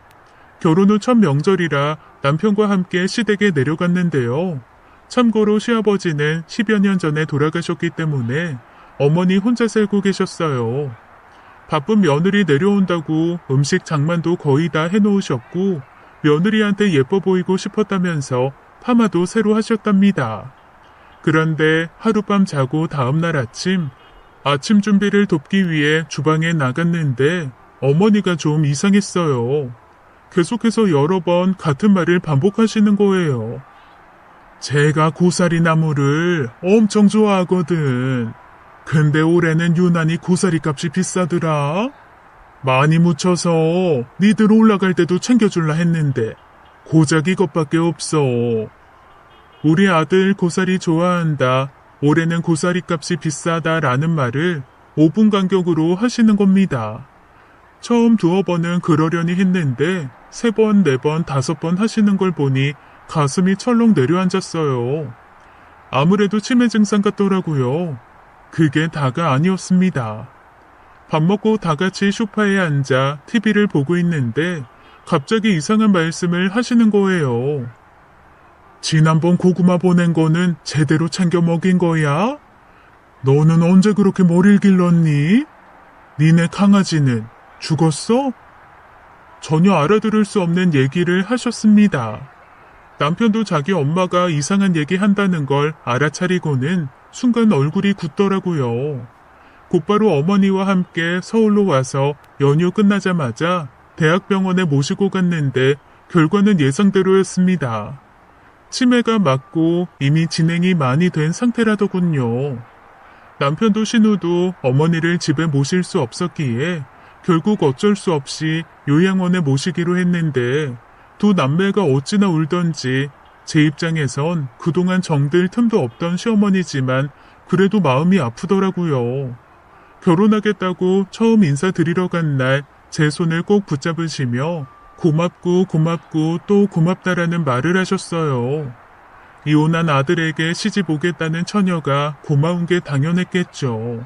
결혼 후 첫 명절이라 남편과 함께 시댁에 내려갔는데요. 참고로 시아버지는 10여 년 전에 돌아가셨기 때문에 어머니 혼자 살고 계셨어요. 바쁜 며느리 내려온다고 음식 장만도 거의 다 해놓으셨고 며느리한테 예뻐 보이고 싶었다면서 파마도 새로 하셨답니다. 그런데 하룻밤 자고 다음날 아침 준비를 돕기 위해 주방에 나갔는데 어머니가 좀 이상했어요. 계속해서 여러 번 같은 말을 반복하시는 거예요. 제가 고사리 나무를 엄청 좋아하거든. 근데 올해는 유난히 고사리 값이 비싸더라. 많이 묻혀서 니들 올라갈 때도 챙겨줄라 했는데 고작 이것밖에 없어. 우리 아들 고사리 좋아한다. 올해는 고사리 값이 비싸다라는 말을 5분 간격으로 하시는 겁니다. 처음 2번은 그러려니 했는데 3번, 4번, 5번 하시는 걸 보니 가슴이 철렁 내려앉았어요. 아무래도 치매 증상 같더라고요. 그게 다가 아니었습니다. 밥 먹고 다 같이 소파에 앉아 TV를 보고 있는데 갑자기 이상한 말씀을 하시는 거예요. 지난번 고구마 보낸 거는 제대로 챙겨 먹인 거야? 너는 언제 그렇게 머리를 길렀니? 니네 강아지는 죽었어? 전혀 알아들을 수 없는 얘기를 하셨습니다. 남편도 자기 엄마가 이상한 얘기 한다는 걸 알아차리고는 순간 얼굴이 굳더라고요. 곧바로 어머니와 함께 서울로 와서 연휴 끝나자마자 대학병원에 모시고 갔는데 결과는 예상대로였습니다. 치매가 맞고 이미 진행이 많이 된 상태라더군요. 남편도 신우도 어머니를 집에 모실 수 없었기에 결국 어쩔 수 없이 요양원에 모시기로 했는데 두 남매가 어찌나 울던지 제 입장에선 그동안 정들 틈도 없던 시어머니지만 그래도 마음이 아프더라고요. 결혼하겠다고 처음 인사드리러 간 날 제 손을 꼭 붙잡으시며 고맙고 또 고맙다라는 말을 하셨어요. 이혼한 아들에게 시집 오겠다는 처녀가 고마운 게 당연했겠죠.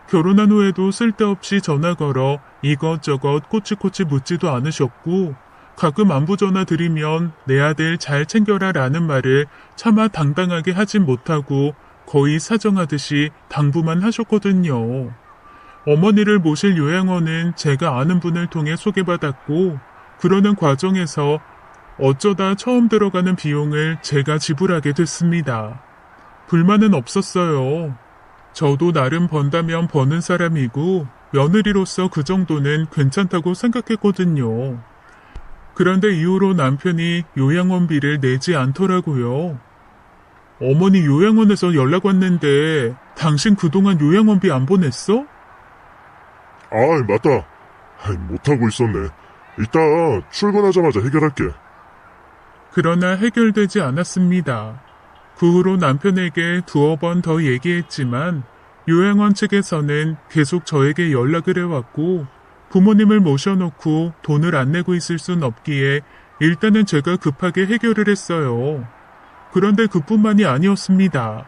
결혼한 후에도 쓸데없이 전화 걸어 이것저것 꼬치꼬치 묻지도 않으셨고 가끔 안부 전화 드리면 내 아들 잘 챙겨라 라는 말을 차마 당당하게 하진 못하고 거의 사정하듯이 당부만 하셨거든요. 어머니를 모실 요양원은 제가 아는 분을 통해 소개받았고 그러는 과정에서 어쩌다 처음 들어가는 비용을 제가 지불하게 됐습니다. 불만은 없었어요. 저도 나름 번다면 버는 사람이고 며느리로서 그 정도는 괜찮다고 생각했거든요. 그런데 이후로 남편이 요양원비를 내지 않더라고요. 어머니 요양원에서 연락 왔는데 당신 그동안 요양원비 안 보냈어? 아, 맞다. 못하고 있었네. 이따 출근하자마자 해결할게. 그러나 해결되지 않았습니다. 그 후로 남편에게 두어 번 더 얘기했지만 요양원 측에서는 계속 저에게 연락을 해왔고 부모님을 모셔놓고 돈을 안 내고 있을 순 없기에 일단은 제가 급하게 해결을 했어요. 그런데 그뿐만이 아니었습니다.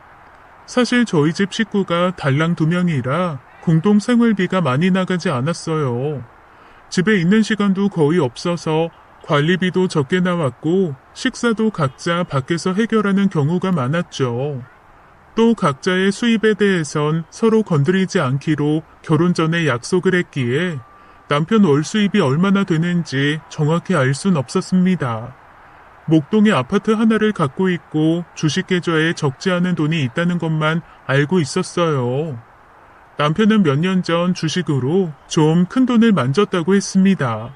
사실 저희 집 식구가 달랑 2명이라 공동 생활비가 많이 나가지 않았어요. 집에 있는 시간도 거의 없어서 관리비도 적게 나왔고 식사도 각자 밖에서 해결하는 경우가 많았죠. 또 각자의 수입에 대해선 서로 건드리지 않기로 결혼 전에 약속을 했기에 남편 월 수입이 얼마나 되는지 정확히 알 순 없었습니다. 목동에 아파트 하나를 갖고 있고 주식 계좌에 적지 않은 돈이 있다는 것만 알고 있었어요. 남편은 몇 년 전 주식으로 좀 큰 돈을 만졌다고 했습니다.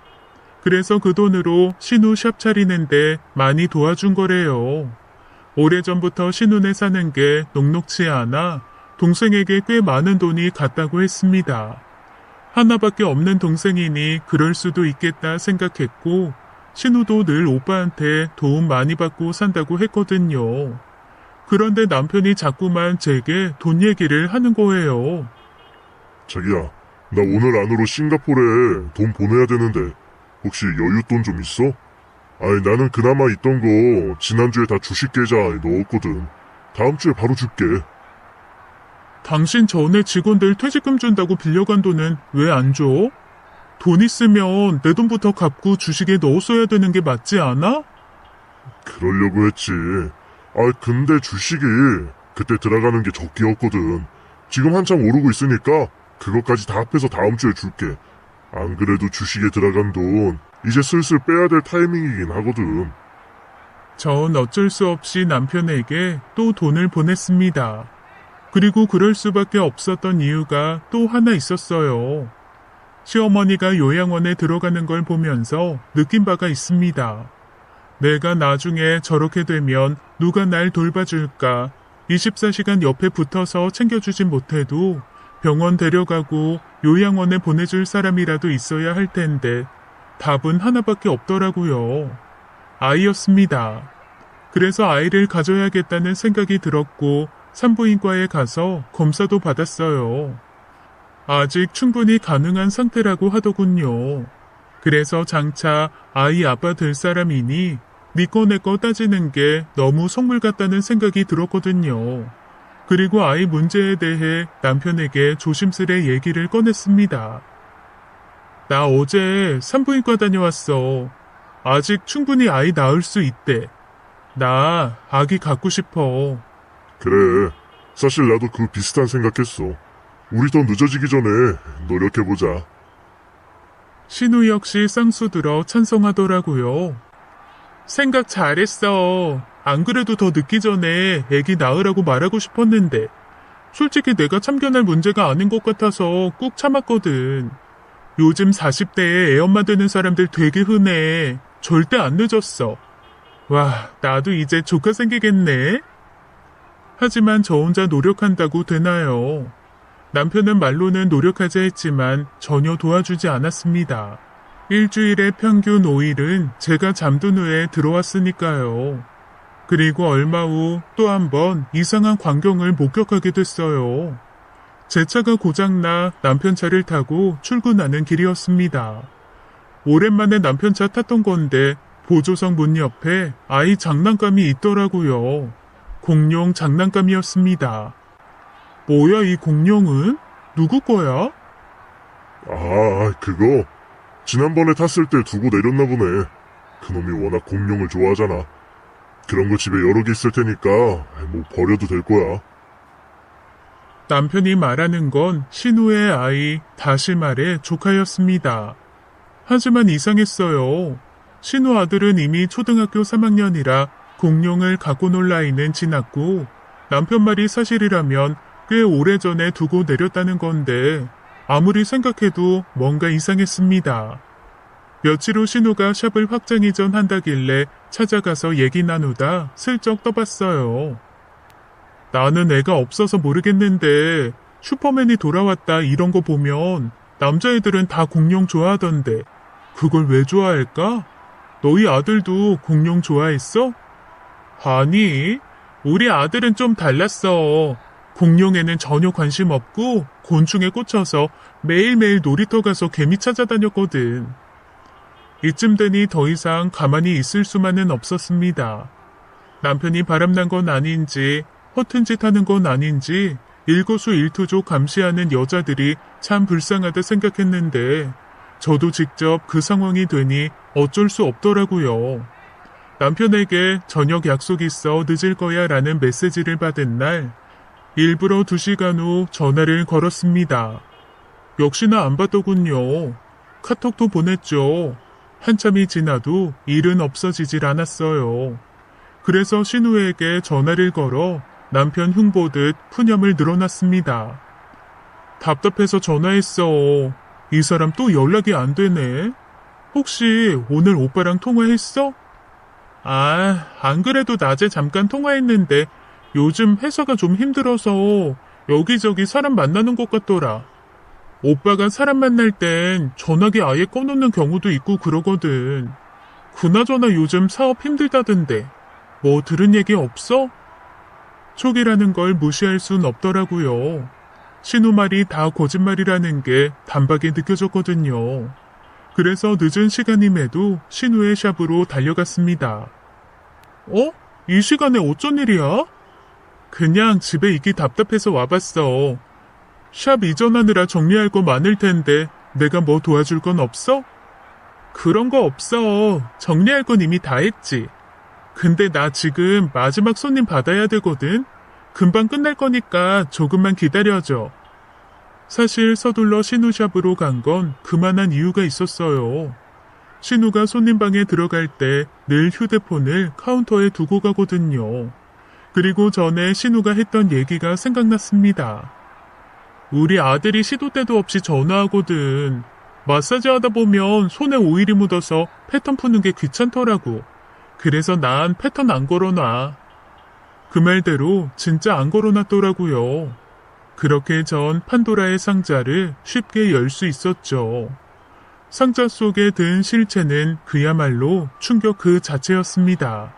그래서 그 돈으로 신우 샵 차리는데 많이 도와준 거래요. 오래전부터 신우네 사는 게 녹록치 않아 동생에게 꽤 많은 돈이 갔다고 했습니다. 하나밖에 없는 동생이니 그럴 수도 있겠다 생각했고 신우도 늘 오빠한테 도움 많이 받고 산다고 했거든요. 그런데 남편이 자꾸만 제게 돈 얘기를 하는 거예요. 자기야, 나 오늘 안으로 싱가포르에 돈 보내야 되는데 혹시 여윳돈 좀 있어? 나는 그나마 있던 거 지난주에 다 주식 계좌에 넣었거든. 다음 주에 바로 줄게. 당신 전에 직원들 퇴직금 준다고 빌려간 돈은 왜 안 줘? 돈 있으면 내 돈부터 갚고 주식에 넣었어야 되는 게 맞지 않아? 그러려고 했지. 근데 주식이 그때 들어가는 게 적기였거든. 지금 한창 오르고 있으니까 그것까지 다 합해서 다음 주에 줄게. 안 그래도 주식에 들어간 돈 이제 슬슬 빼야 될 타이밍이긴 하거든. 전 어쩔 수 없이 남편에게 또 돈을 보냈습니다. 그리고 그럴 수밖에 없었던 이유가 또 하나 있었어요. 시어머니가 요양원에 들어가는 걸 보면서 느낀 바가 있습니다. 내가 나중에 저렇게 되면 누가 날 돌봐줄까? 24시간 옆에 붙어서 챙겨주진 못해도 병원 데려가고 요양원에 보내줄 사람이라도 있어야 할 텐데 답은 하나밖에 없더라고요. 아이였습니다. 그래서 아이를 가져야겠다는 생각이 들었고 산부인과에 가서 검사도 받았어요. 아직 충분히 가능한 상태라고 하더군요. 그래서 장차 아이 아빠 될 사람이니 니꺼 내꺼 따지는 게 너무 속물 같다는 생각이 들었거든요. 그리고 아이 문제에 대해 남편에게 조심스레 얘기를 꺼냈습니다. 나 어제 산부인과 다녀왔어. 아직 충분히 아이 낳을 수 있대. 나 아기 갖고 싶어. 그래. 사실 나도 그 비슷한 생각했어. 우리 더 늦어지기 전에 노력해보자. 신우 역시 쌍수 들어 찬성하더라고요. 생각 잘했어. 안 그래도 더 늦기 전에 애기 낳으라고 말하고 싶었는데 솔직히 내가 참견할 문제가 아닌 것 같아서 꾹 참았거든. 요즘 40대에 애엄마 되는 사람들 되게 흔해. 절대 안 늦었어. 와, 나도 이제 조카 생기겠네. 하지만 저 혼자 노력한다고 되나요? 남편은 말로는 노력하자 했지만 전혀 도와주지 않았습니다. 일주일에 평균 5일은 제가 잠든 후에 들어왔으니까요. 그리고 얼마 후 또 한 번 이상한 광경을 목격하게 됐어요. 제 차가 고장나 남편 차를 타고 출근하는 길이었습니다. 오랜만에 남편 차 탔던 건데 보조석 문 옆에 아이 장난감이 있더라고요. 공룡 장난감이었습니다. 뭐야 이 공룡은? 누구 거야? 그거 지난번에 탔을 때 두고 내렸나 보네. 그놈이 워낙 공룡을 좋아하잖아. 그런 거 집에 여러 개 있을 테니까 뭐 버려도 될 거야. 남편이 말하는 건 신우의 아이, 다시 말해 조카였습니다. 하지만 이상했어요. 신우 아들은 이미 초등학교 3학년이라 공룡을 갖고 놀 나이는 지났고 남편 말이 사실이라면 꽤 오래전에 두고 내렸다는 건데 아무리 생각해도 뭔가 이상했습니다. 며칠 후 신우가 샵을 확장 이전한다길래 찾아가서 얘기 나누다 슬쩍 떠봤어요. 나는 애가 없어서 모르겠는데 슈퍼맨이 돌아왔다 이런 거 보면 남자애들은 다 공룡 좋아하던데 그걸 왜 좋아할까? 너희 아들도 공룡 좋아했어? 아니, 우리 아들은 좀 달랐어. 공룡에는 전혀 관심 없고 곤충에 꽂혀서 매일매일 놀이터 가서 개미 찾아다녔거든. 이쯤 되니 더 이상 가만히 있을 수만은 없었습니다. 남편이 바람난 건 아닌지 허튼 짓 하는 건 아닌지 일거수일투족 감시하는 여자들이 참 불쌍하다 생각했는데 저도 직접 그 상황이 되니 어쩔 수 없더라고요. 남편에게 저녁 약속 있어 늦을 거야 라는 메시지를 받은 날 일부러 2시간 후 전화를 걸었습니다. 역시나 안 받더군요. 카톡도 보냈죠. 한참이 지나도 일은 없어지질 않았어요. 그래서 신우에게 전화를 걸어 남편 흉보듯 푸념을 늘어놨습니다. 답답해서 전화했어. 이 사람 또 연락이 안 되네. 혹시 오늘 오빠랑 통화했어? 아, 안 그래도 낮에 잠깐 통화했는데 요즘 회사가 좀 힘들어서 여기저기 사람 만나는 것 같더라. 오빠가 사람 만날 땐 전화기 아예 꺼놓는 경우도 있고 그러거든. 그나저나 요즘 사업 힘들다던데 뭐 들은 얘기 없어? 촉이라는 걸 무시할 순 없더라고요. 신우 말이 다 거짓말이라는 게 단박에 느껴졌거든요. 그래서 늦은 시간임에도 신우의 샵으로 달려갔습니다. 어? 이 시간에 어쩐 일이야? 그냥 집에 있기 답답해서 와봤어. 샵 이전하느라 정리할 거 많을 텐데 내가 뭐 도와줄 건 없어? 그런 거 없어. 정리할 건 이미 다 했지. 근데 나 지금 마지막 손님 받아야 되거든. 금방 끝날 거니까 조금만 기다려줘. 사실 서둘러 신우샵으로 간 건 그만한 이유가 있었어요. 신우가 손님방에 들어갈 때 늘 휴대폰을 카운터에 두고 가거든요. 그리고 전에 신우가 했던 얘기가 생각났습니다. 우리 아들이 시도 때도 없이 전화하거든. 마사지 하다 보면 손에 오일이 묻어서 패턴 푸는 게 귀찮더라고. 그래서 난 패턴 안 걸어놔. 그 말대로 진짜 안 걸어놨더라고요. 그렇게 전 판도라의 상자를 쉽게 열 수 있었죠. 상자 속에 든 실체는 그야말로 충격 그 자체였습니다.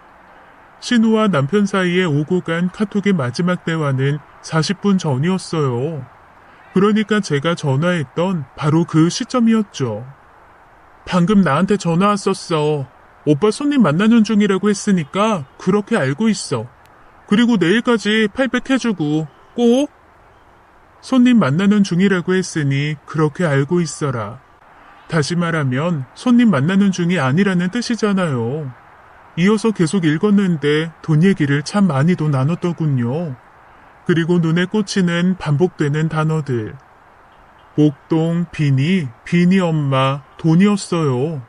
신우와 남편 사이에 오고 간 카톡의 마지막 대화는 40분 전이었어요. 그러니까 제가 전화했던 바로 그 시점이었죠. 방금 나한테 전화 왔었어. 오빠 손님 만나는 중이라고 했으니까 그렇게 알고 있어. 그리고 내일까지 800 해주고 꼭 손님 만나는 중이라고 했으니 그렇게 알고 있어라. 다시 말하면 손님 만나는 중이 아니라는 뜻이잖아요. 이어서 계속 읽었는데 돈 얘기를 참 많이도 나눴더군요. 그리고 눈에 꽂히는 반복되는 단어들. 목동, 비니 엄마, 돈이었어요.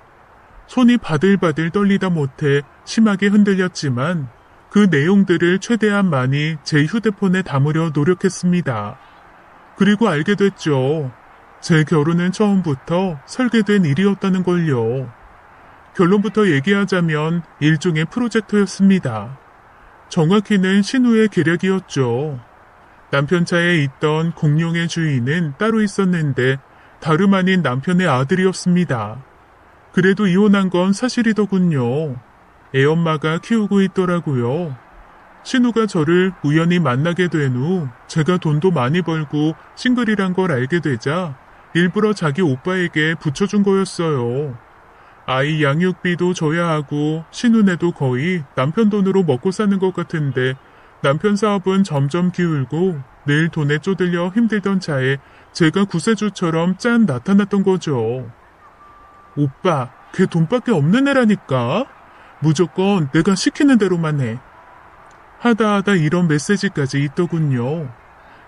손이 바들바들 떨리다 못해 심하게 흔들렸지만 그 내용들을 최대한 많이 제 휴대폰에 담으려 노력했습니다. 그리고 알게 됐죠. 제 결혼은 처음부터 설계된 일이었다는 걸요. 결론부터 얘기하자면 일종의 프로젝트였습니다. 정확히는 신우의 계략이었죠. 남편 차에 있던 공룡의 주인은 따로 있었는데 다름 아닌 남편의 아들이었습니다. 그래도 이혼한 건 사실이더군요. 애엄마가 키우고 있더라고요. 신우가 저를 우연히 만나게 된 후 제가 돈도 많이 벌고 싱글이란 걸 알게 되자 일부러 자기 오빠에게 붙여준 거였어요. 아이 양육비도 줘야 하고 신우네도 거의 남편 돈으로 먹고 사는 것 같은데 남편 사업은 점점 기울고 늘 돈에 쪼들려 힘들던 차에 제가 구세주처럼 짠 나타났던 거죠. 오빠, 걔 돈밖에 없는 애라니까. 무조건 내가 시키는 대로만 해. 하다 이런 메시지까지 있더군요.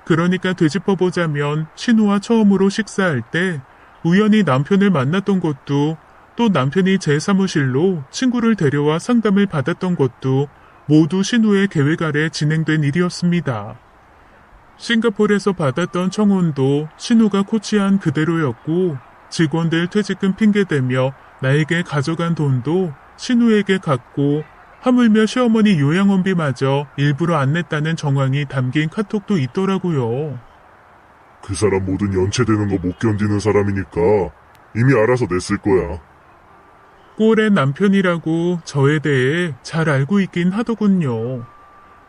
그러니까 되짚어보자면 신우와 처음으로 식사할 때 우연히 남편을 만났던 것도 또 남편이 제 사무실로 친구를 데려와 상담을 받았던 것도 모두 신우의 계획 아래 진행된 일이었습니다. 싱가포르에서 받았던 청혼도 신우가 코치한 그대로였고 직원들 퇴직금 핑계대며 나에게 가져간 돈도 신우에게 갖고 하물며 시어머니 요양원비마저 일부러 안 냈다는 정황이 담긴 카톡도 있더라고요. 그 사람 뭐든 연체되는 거 못 견디는 사람이니까 이미 알아서 냈을 거야. 꼴의 남편이라고 저에 대해 잘 알고 있긴 하더군요.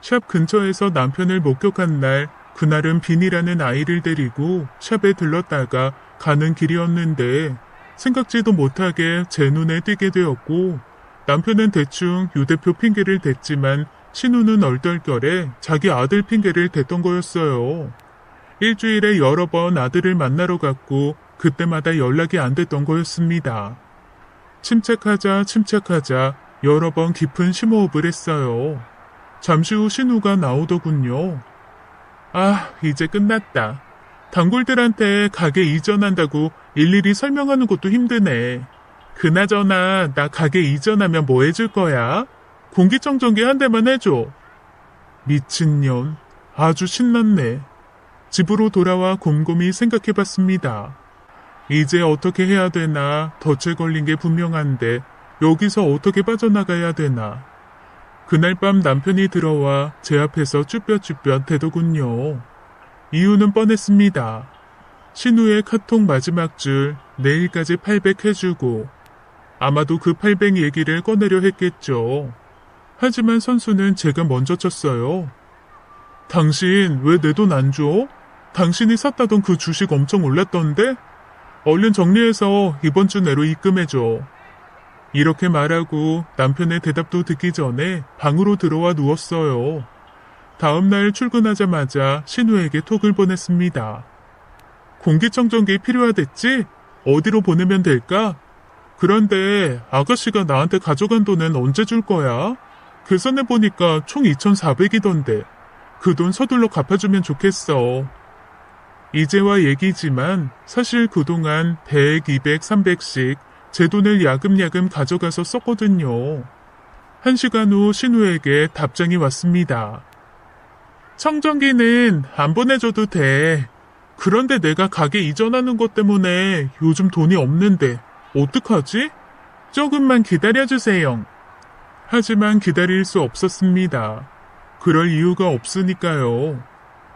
샵 근처에서 남편을 목격한 날, 그날은 빈이라는 아이를 데리고 샵에 들렀다가 가는 길이었는데 생각지도 못하게 제 눈에 띄게 되었고, 남편은 대충 유 대표 핑계를 댔지만 신우는 얼떨결에 자기 아들 핑계를 댔던 거였어요. 일주일에 여러 번 아들을 만나러 갔고 그때마다 연락이 안 됐던 거였습니다. 침착하자 여러 번 깊은 심호흡을 했어요. 잠시 후 신우가 나오더군요. 아, 이제 끝났다. 단골들한테 가게 이전한다고 일일이 설명하는 것도 힘드네. 그나저나 나 가게 이전하면 뭐 해줄 거야? 공기청정기 한 대만 해줘. 미친년. 아주 신났네. 집으로 돌아와 곰곰이 생각해봤습니다. 이제 어떻게 해야 되나, 덫에 걸린 게 분명한데 여기서 어떻게 빠져나가야 되나. 그날 밤 남편이 들어와 제 앞에서 쭈뼛쭈뼛 대더군요. 이유는 뻔했습니다. 신우의 카톡 마지막 줄 내일까지 800 해주고, 아마도 그 800 얘기를 꺼내려 했겠죠. 하지만 선수는 제가 먼저 쳤어요. 당신 왜 내 돈 안 줘? 당신이 샀다던 그 주식 엄청 올랐던데? 얼른 정리해서 이번 주 내로 입금해줘. 이렇게 말하고 남편의 대답도 듣기 전에 방으로 들어와 누웠어요. 다음날 출근하자마자 신우에게 톡을 보냈습니다. 공기청정기 필요하댔지? 어디로 보내면 될까? 그런데 아가씨가 나한테 가져간 돈은 언제 줄 거야? 계산해보니까 총 2,400이던데. 그 돈 서둘러 갚아주면 좋겠어. 이제와 얘기지만 사실 그동안 100, 200, 300씩 제 돈을 야금야금 가져가서 썼거든요. 1시간 후 신우에게 답장이 왔습니다. 청정기는 안 보내줘도 돼. 그런데 내가 가게 이전하는 것 때문에 요즘 돈이 없는데 어떡하지? 조금만 기다려주세요. 하지만 기다릴 수 없었습니다. 그럴 이유가 없으니까요.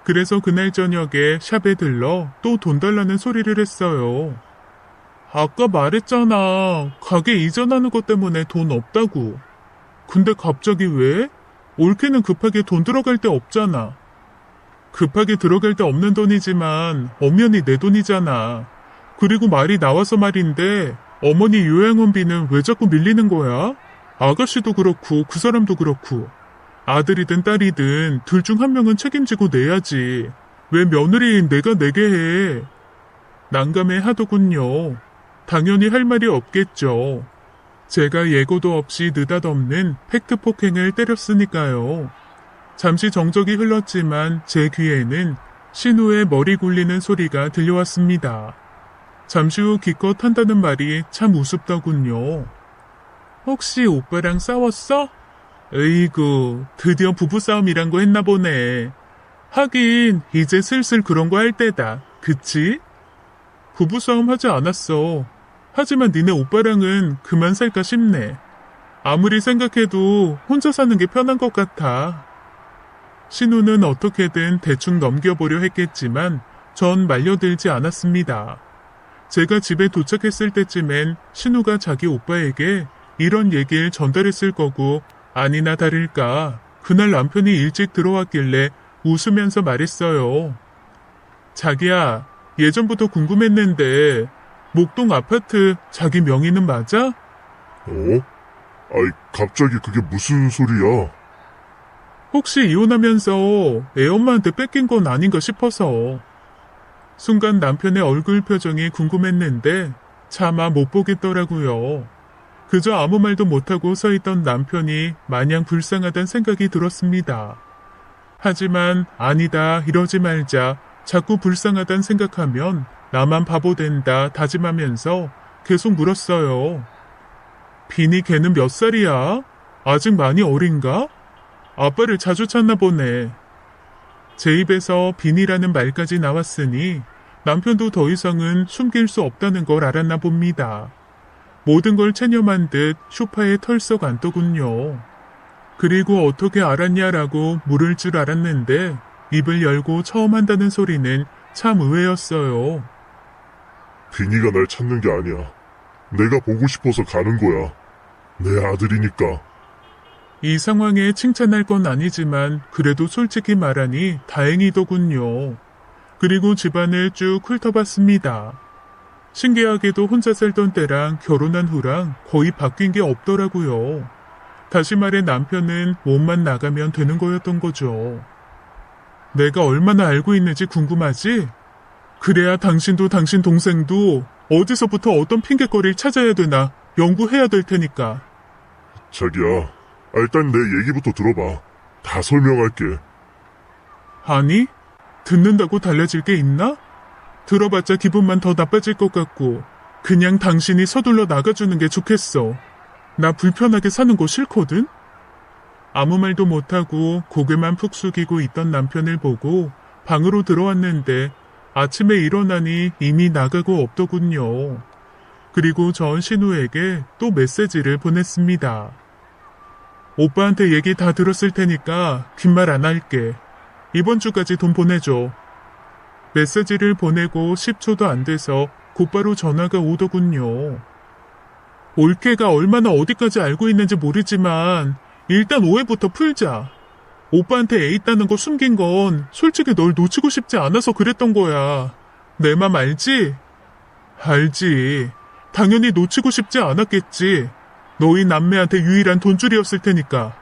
그래서 그날 저녁에 샵에 들러 또 돈 달라는 소리를 했어요. 아까 말했잖아. 가게 이전하는 것 때문에 돈 없다고. 근데 갑자기 왜? 올케는 급하게 돈 들어갈 데 없잖아. 급하게 들어갈 데 없는 돈이지만 엄연히 내 돈이잖아. 그리고 말이 나와서 말인데 어머니 요양원비는 왜 자꾸 밀리는 거야? 아가씨도 그렇고 그 사람도 그렇고. 아들이든 딸이든 둘 중 한 명은 책임지고 내야지. 왜 며느리인 내가 내게 해? 난감해 하더군요. 당연히 할 말이 없겠죠. 제가 예고도 없이 느닷없는 팩트 폭행을 때렸으니까요. 잠시 정적이 흘렀지만 제 귀에는 신우의 머리 굴리는 소리가 들려왔습니다. 잠시 후 기껏 한다는 말이 참 우습더군요. 혹시 오빠랑 싸웠어? 으이구, 드디어 부부싸움이란 거 했나 보네. 하긴 이제 슬슬 그런 거 할 때다. 그치? 부부싸움 하지 않았어. 하지만 니네 오빠랑은 그만 살까 싶네. 아무리 생각해도 혼자 사는 게 편한 것 같아. 신우는 어떻게든 대충 넘겨보려 했겠지만 전 말려들지 않았습니다. 제가 집에 도착했을 때쯤엔 신우가 자기 오빠에게 이런 얘기를 전달했을 거고, 아니나 다를까 그날 남편이 일찍 들어왔길래 웃으면서 말했어요. 자기야, 예전부터 궁금했는데 목동 아파트 자기 명의는 맞아? 아이, 갑자기 그게 무슨 소리야? 혹시 이혼하면서 애엄마한테 뺏긴 건 아닌가 싶어서. 순간 남편의 얼굴 표정이 궁금했는데 차마 못 보겠더라고요. 그저 아무 말도 못하고 서 있던 남편이 마냥 불쌍하단 생각이 들었습니다. 하지만 아니다 이러지 말자, 자꾸 불쌍하단 생각하면 나만 바보 된다 다짐하면서 계속 물었어요. 빈이 걔는 몇 살이야? 아직 많이 어린가? 아빠를 자주 찾나 보네. 제 입에서 빈이라는 말까지 나왔으니 남편도 더 이상은 숨길 수 없다는 걸 알았나 봅니다. 모든 걸 체념한 듯 소파에 털썩 앉더군요. 그리고 어떻게 알았냐라고 물을 줄 알았는데 입을 열고 처음 한다는 소리는 참 의외였어요. 비니가 날 찾는 게 아니야. 내가 보고 싶어서 가는 거야. 내 아들이니까. 이 상황에 칭찬할 건 아니지만 그래도 솔직히 말하니 다행이더군요. 그리고 집안을 쭉 훑어봤습니다. 신기하게도 혼자 살던 때랑 결혼한 후랑 거의 바뀐 게 없더라고요. 다시 말해 남편은 몸만 나가면 되는 거였던 거죠. 내가 얼마나 알고 있는지 궁금하지? 그래야 당신도 당신 동생도 어디서부터 어떤 핑계거리를 찾아야 되나 연구해야 될 테니까. 자기야, 일단 내 얘기부터 들어봐. 다 설명할게. 아니? 듣는다고 달라질 게 있나? 들어봤자 기분만 더 나빠질 것 같고 그냥 당신이 서둘러 나가주는 게 좋겠어. 나 불편하게 사는 거 싫거든? 아무 말도 못하고 고개만 푹 숙이고 있던 남편을 보고 방으로 들어왔는데 아침에 일어나니 이미 나가고 없더군요. 그리고 전 신우에게 또 메시지를 보냈습니다. 오빠한테 얘기 다 들었을 테니까 긴 말 안 할게. 이번 주까지 돈 보내줘. 메시지를 보내고 10초도 안 돼서 곧바로 전화가 오더군요. 올케가 얼마나 어디까지 알고 있는지 모르지만 일단 오해부터 풀자. 오빠한테 애 있다는 거 숨긴 건 솔직히 널 놓치고 싶지 않아서 그랬던 거야. 내 맘 알지? 알지. 당연히 놓치고 싶지 않았겠지. 너희 남매한테 유일한 돈줄이었을 테니까.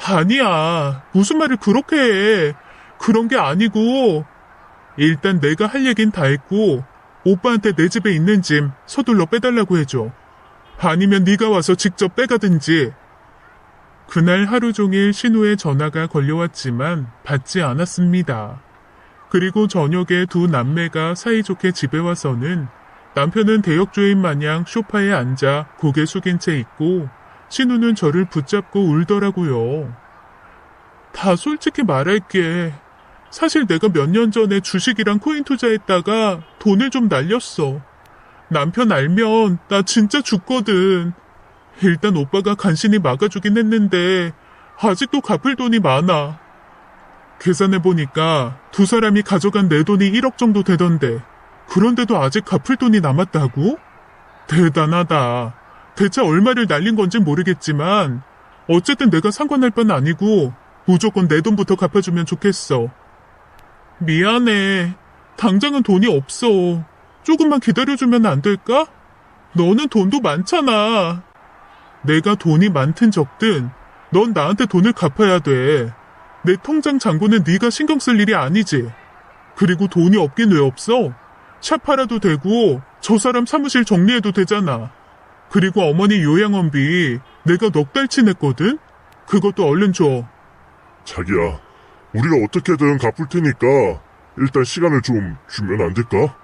아니야. 무슨 말을 그렇게 해. 그런 게 아니고 일단 내가 할 얘긴 다 했고 오빠한테 내 집에 있는 짐 서둘러 빼달라고 해줘. 아니면 네가 와서 직접 빼가든지. 그날 하루 종일 신우의 전화가 걸려왔지만 받지 않았습니다. 그리고 저녁에 두 남매가 사이좋게 집에 와서는 남편은 대역죄인 마냥 소파에 앉아 고개 숙인 채 있고 신우는 저를 붙잡고 울더라고요. 다 솔직히 말할게. 사실 내가 몇 년 전에 주식이랑 코인 투자했다가 돈을 좀 날렸어. 남편 알면 나 진짜 죽거든. 일단 오빠가 간신히 막아주긴 했는데 아직도 갚을 돈이 많아. 계산해보니까 두 사람이 가져간 내 돈이 1억 정도 되던데 그런데도 아직 갚을 돈이 남았다고? 대단하다. 대체 얼마를 날린 건지 모르겠지만 어쨌든 내가 상관할 바는 아니고 무조건 내 돈부터 갚아주면 좋겠어. 미안해. 당장은 돈이 없어. 조금만 기다려주면 안 될까? 너는 돈도 많잖아. 내가 돈이 많든 적든 넌 나한테 돈을 갚아야 돼. 내 통장 잔고는 네가 신경 쓸 일이 아니지. 그리고 돈이 없긴 왜 없어? 샵 팔아도 되고 저 사람 사무실 정리해도 되잖아. 그리고 어머니 요양원비 내가 넉 달치 냈거든? 그것도 얼른 줘. 자기야, 우리가 어떻게든 갚을 테니까 일단 시간을 좀 주면 안 될까?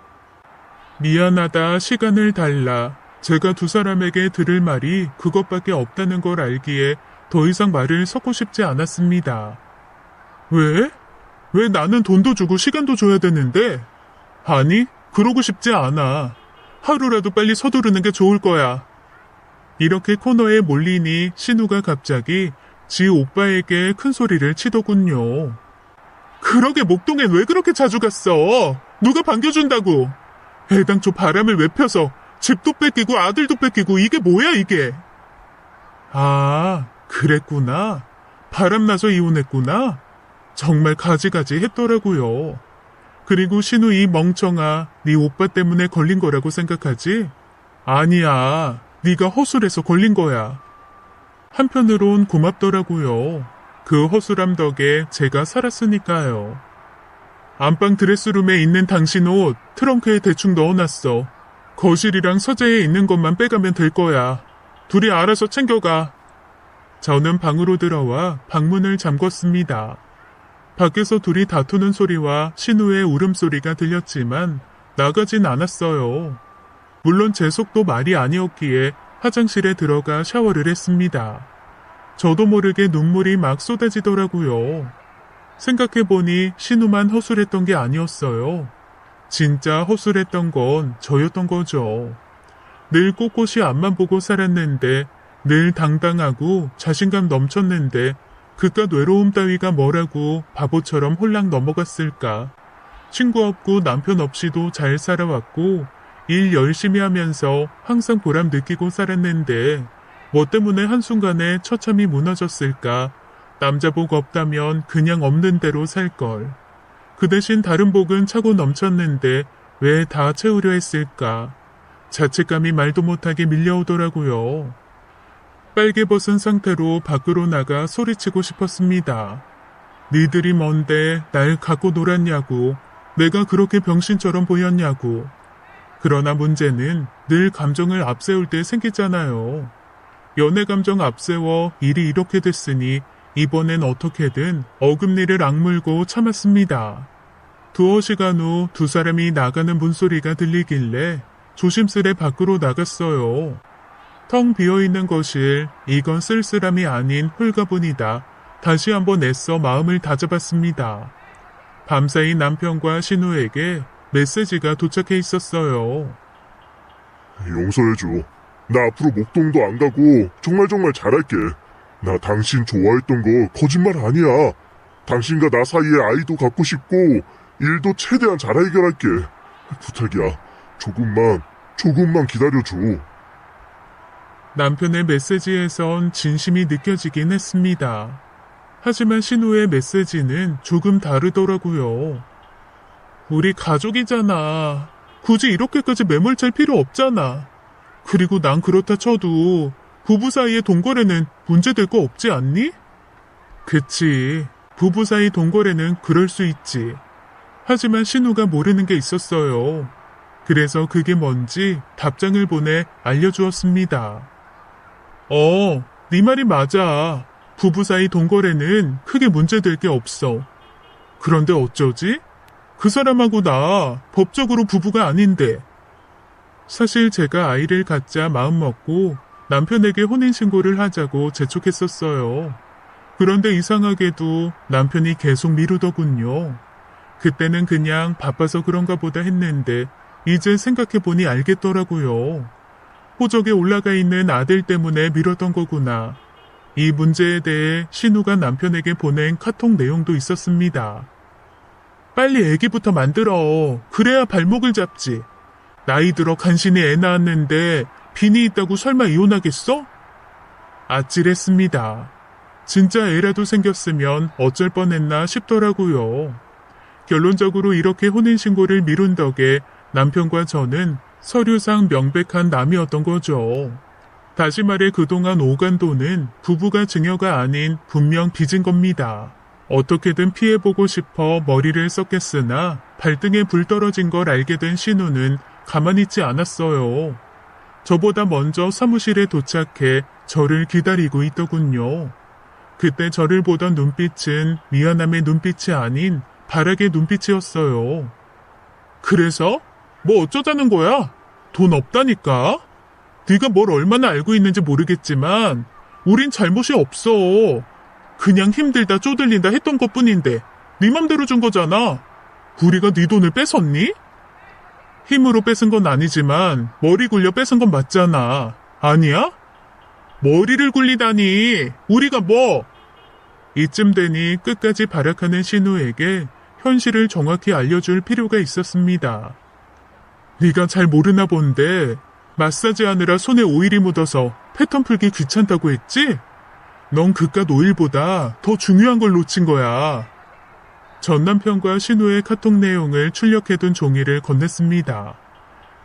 미안하다, 시간을 달라. 제가 두 사람에게 들을 말이 그것밖에 없다는 걸 알기에 더 이상 말을 섞고 싶지 않았습니다. 왜? 왜 나는 돈도 주고 시간도 줘야 되는데? 아니, 그러고 싶지 않아. 하루라도 빨리 서두르는 게 좋을 거야. 이렇게 코너에 몰리니 신우가 갑자기 지 오빠에게 큰 소리를 치더군요. 그러게 목동엔 왜 그렇게 자주 갔어? 누가 반겨준다고? 애당초 바람을 왜 펴서 집도 뺏기고 아들도 뺏기고 이게 뭐야 이게? 아, 그랬구나. 바람나서 이혼했구나. 정말 가지가지 했더라고요. 그리고 신우 이 멍청아, 네 오빠 때문에 걸린 거라고 생각하지? 아니야, 네가 허술해서 걸린 거야. 한편으론 고맙더라고요. 그 허술함 덕에 제가 살았으니까요. 안방 드레스룸에 있는 당신 옷 트렁크에 대충 넣어놨어. 거실이랑 서재에 있는 것만 빼가면 될 거야. 둘이 알아서 챙겨가. 저는 방으로 들어와 방문을 잠궜습니다. 밖에서 둘이 다투는 소리와 신우의 울음소리가 들렸지만 나가진 않았어요. 물론 제 속도 말이 아니었기에 화장실에 들어가 샤워를 했습니다. 저도 모르게 눈물이 막 쏟아지더라고요. 생각해보니 신우만 허술했던 게 아니었어요. 진짜 허술했던 건 저였던 거죠. 늘 꼿꼿이 앞만 보고 살았는데 늘 당당하고 자신감 넘쳤는데 그깟 외로움 따위가 뭐라고 바보처럼 홀랑 넘어갔을까. 친구 없고 남편 없이도 잘 살아왔고 일 열심히 하면서 항상 보람 느끼고 살았는데 뭐 때문에 한순간에 처참히 무너졌을까. 남자 복 없다면 그냥 없는 대로 살걸. 그 대신 다른 복은 차고 넘쳤는데 왜 다 채우려 했을까. 자책감이 말도 못하게 밀려오더라고요. 빨개 벗은 상태로 밖으로 나가 소리치고 싶었습니다. 니들이 뭔데 날 갖고 놀았냐고. 내가 그렇게 병신처럼 보였냐고. 그러나 문제는 늘 감정을 앞세울 때 생기잖아요. 연애 감정 앞세워 일이 이렇게 됐으니 이번엔 어떻게든 어금니를 악물고 참았습니다. 두어 시간 후 두 사람이 나가는 문소리가 들리길래 조심스레 밖으로 나갔어요. 텅 비어있는 거실, 이건 쓸쓸함이 아닌 홀가분이다. 다시 한번 애써 마음을 다잡았습니다. 밤사이 남편과 신우에게 메시지가 도착해 있었어요. 용서해줘. 나 앞으로 목동도 안 가고 정말 잘할게. 나 당신 좋아했던 거 거짓말 아니야. 당신과 나 사이에 아이도 갖고 싶고 일도 최대한 잘 해결할게. 부탁이야. 조금만 기다려줘. 남편의 메시지에선 진심이 느껴지긴 했습니다. 하지만 신우의 메시지는 조금 다르더라고요. 우리 가족이잖아. 굳이 이렇게까지 매몰찰 필요 없잖아. 그리고 난 그렇다 쳐도 부부 사이의 동거래는 문제될 거 없지 않니? 그치. 부부 사이 동거래는 그럴 수 있지. 하지만 신우가 모르는 게 있었어요. 그래서 그게 뭔지 답장을 보내 알려주었습니다. 네 말이 맞아. 부부 사이 동거래는 크게 문제될 게 없어. 그런데 어쩌지? 그 사람하고 나 법적으로 부부가 아닌데. 사실 제가 아이를 갖자 마음먹고 남편에게 혼인신고를 하자고 재촉했었어요. 그런데 이상하게도 남편이 계속 미루더군요. 그때는 그냥 바빠서 그런가 보다 했는데 이제 생각해보니 알겠더라고요. 호적에 올라가 있는 아들 때문에 미뤘던 거구나. 이 문제에 대해 신우가 남편에게 보낸 카톡 내용도 있었습니다. 빨리 애기부터 만들어. 그래야 발목을 잡지. 나이 들어 간신히 애 낳았는데 빈이 있다고 설마 이혼하겠어? 아찔했습니다. 진짜 애라도 생겼으면 어쩔 뻔했나 싶더라고요. 결론적으로 이렇게 혼인신고를 미룬 덕에 남편과 저는 서류상 명백한 남이었던 거죠. 다시 말해 그동안 오간 돈은 부부가 증여가 아닌 분명 빚은 겁니다. 어떻게든 피해보고 싶어 머리를 썼겠으나 발등에 불 떨어진 걸 알게 된 신우는 가만히 있지 않았어요. 저보다 먼저 사무실에 도착해 저를 기다리고 있더군요. 그때 저를 보던 눈빛은 미안함의 눈빛이 아닌 바락의 눈빛이었어요. 그래서? 뭐 어쩌자는 거야? 돈 없다니까? 네가 뭘 얼마나 알고 있는지 모르겠지만 우린 잘못이 없어. 그냥 힘들다 쪼들린다 했던 것뿐인데 네 맘대로 준 거잖아. 우리가 네 돈을 뺏었니? 힘으로 뺏은 건 아니지만 머리 굴려 뺏은 건 맞잖아. 아니야? 머리를 굴리다니. 우리가 뭐? 이쯤 되니 끝까지 발악하는 신우에게 현실을 정확히 알려줄 필요가 있었습니다. 네가 잘 모르나 본데 마사지 하느라 손에 오일이 묻어서 패턴 풀기 귀찮다고 했지? 넌 그깟 오일보다 더 중요한 걸 놓친 거야. 전 남편과 신우의 카톡 내용을 출력해둔 종이를 건넸습니다.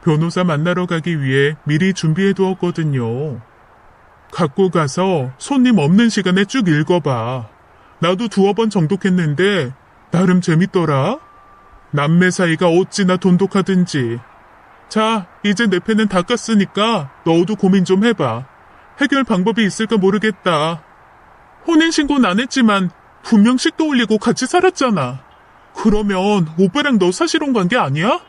변호사 만나러 가기 위해 미리 준비해 두었거든요. 갖고 가서 손님 없는 시간에 쭉 읽어봐. 나도 두어 번 정독했는데 나름 재밌더라. 남매 사이가 어찌나 돈독하든지. 자, 이제 내 패는 다 깠으니까 너도 고민 좀 해봐. 해결 방법이 있을까 모르겠다. 혼인신고는 안 했지만 분명 식도 올리고 같이 살았잖아. 그러면 오빠랑 너 사실혼 관계 아니야?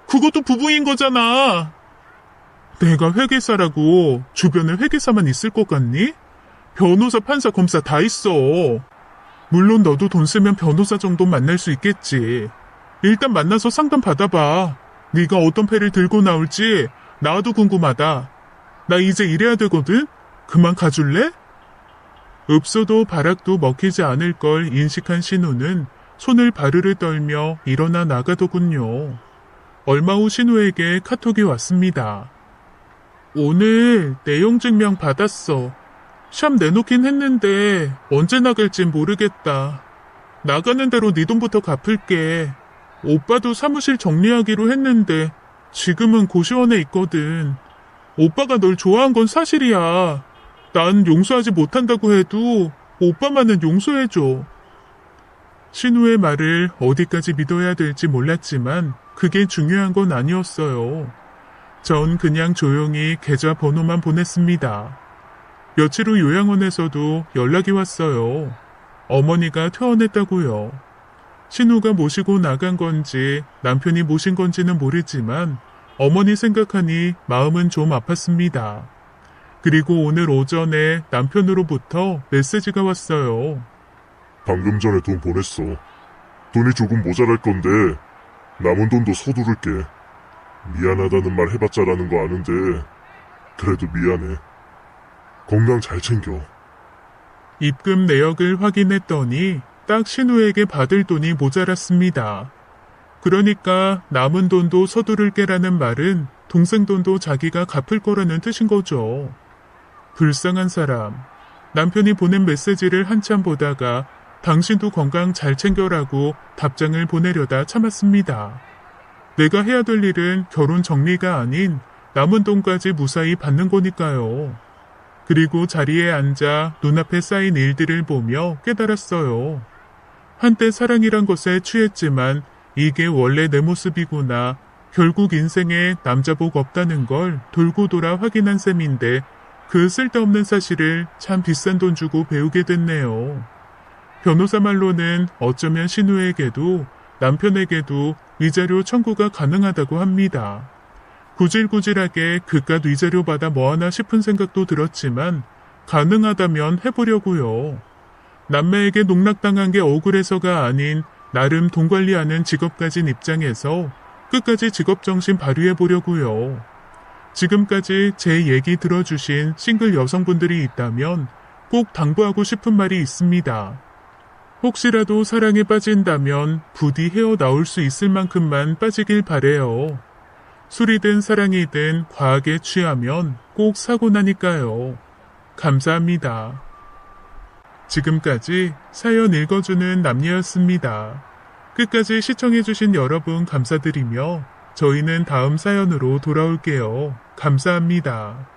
그것도 부부인 거잖아. 내가 회계사라고 주변에 회계사만 있을 것 같니? 변호사, 판사, 검사 다 있어. 물론 너도 돈 쓰면 변호사 정도 만날 수 있겠지. 일단 만나서 상담 받아봐. 네가 어떤 패를 들고 나올지 나도 궁금하다. 나 이제 일해야 되거든? 그만 가줄래? 읍소도 바락도 먹히지 않을 걸 인식한 신우는 손을 바르르 떨며 일어나 나가더군요. 얼마 후 신우에게 카톡이 왔습니다. 오늘 내용 증명 받았어. 샵 내놓긴 했는데 언제 나갈진 모르겠다. 나가는 대로 네 돈부터 갚을게. 오빠도 사무실 정리하기로 했는데 지금은 고시원에 있거든. 오빠가 널 좋아한 건 사실이야. 난 용서하지 못한다고 해도 오빠만은 용서해줘. 신우의 말을 어디까지 믿어야 될지 몰랐지만 그게 중요한 건 아니었어요. 전 그냥 조용히 계좌 번호만 보냈습니다. 며칠 후 요양원에서도 연락이 왔어요. 어머니가 퇴원했다고요. 신우가 모시고 나간 건지 남편이 모신 건지는 모르지만 어머니 생각하니 마음은 좀 아팠습니다. 그리고 오늘 오전에 남편으로부터 메시지가 왔어요. 방금 전에 돈 보냈어. 돈이 조금 모자랄 건데 남은 돈도 서두를게. 미안하다는 말 해봤자라는 거 아는데 그래도 미안해. 건강 잘 챙겨. 입금 내역을 확인했더니 딱 신우에게 받을 돈이 모자랐습니다. 그러니까 남은 돈도 서두를게라는 말은 동생 돈도 자기가 갚을 거라는 뜻인 거죠. 불쌍한 사람. 남편이 보낸 메시지를 한참 보다가 당신도 건강 잘 챙겨라고 답장을 보내려다 참았습니다. 내가 해야 될 일은 결혼 정리가 아닌 남은 돈까지 무사히 받는 거니까요. 그리고 자리에 앉아 눈앞에 쌓인 일들을 보며 깨달았어요. 한때 사랑이란 것에 취했지만 이게 원래 내 모습이구나. 결국 인생에 남자복 없다는 걸 돌고 돌아 확인한 셈인데 그 쓸데없는 사실을 참 비싼 돈 주고 배우게 됐네요. 변호사 말로는 어쩌면 신우에게도 남편에게도 위자료 청구가 가능하다고 합니다. 구질구질하게 그깟 위자료 받아 뭐하나 싶은 생각도 들었지만 가능하다면 해보려고요. 남매에게 농락당한 게 억울해서가 아닌 나름 돈 관리하는 직업 가진 입장에서 끝까지 직업정신 발휘해보려고요. 지금까지 제 얘기 들어주신 싱글 여성분들이 있다면 꼭 당부하고 싶은 말이 있습니다. 혹시라도 사랑에 빠진다면 부디 헤어나올 수 있을 만큼만 빠지길 바래요. 술이든 사랑이든 과하게 취하면 꼭 사고 나니까요. 감사합니다. 지금까지 사연 읽어주는 남녀였습니다. 끝까지 시청해주신 여러분 감사드리며 저희는 다음 사연으로 돌아올게요. 감사합니다.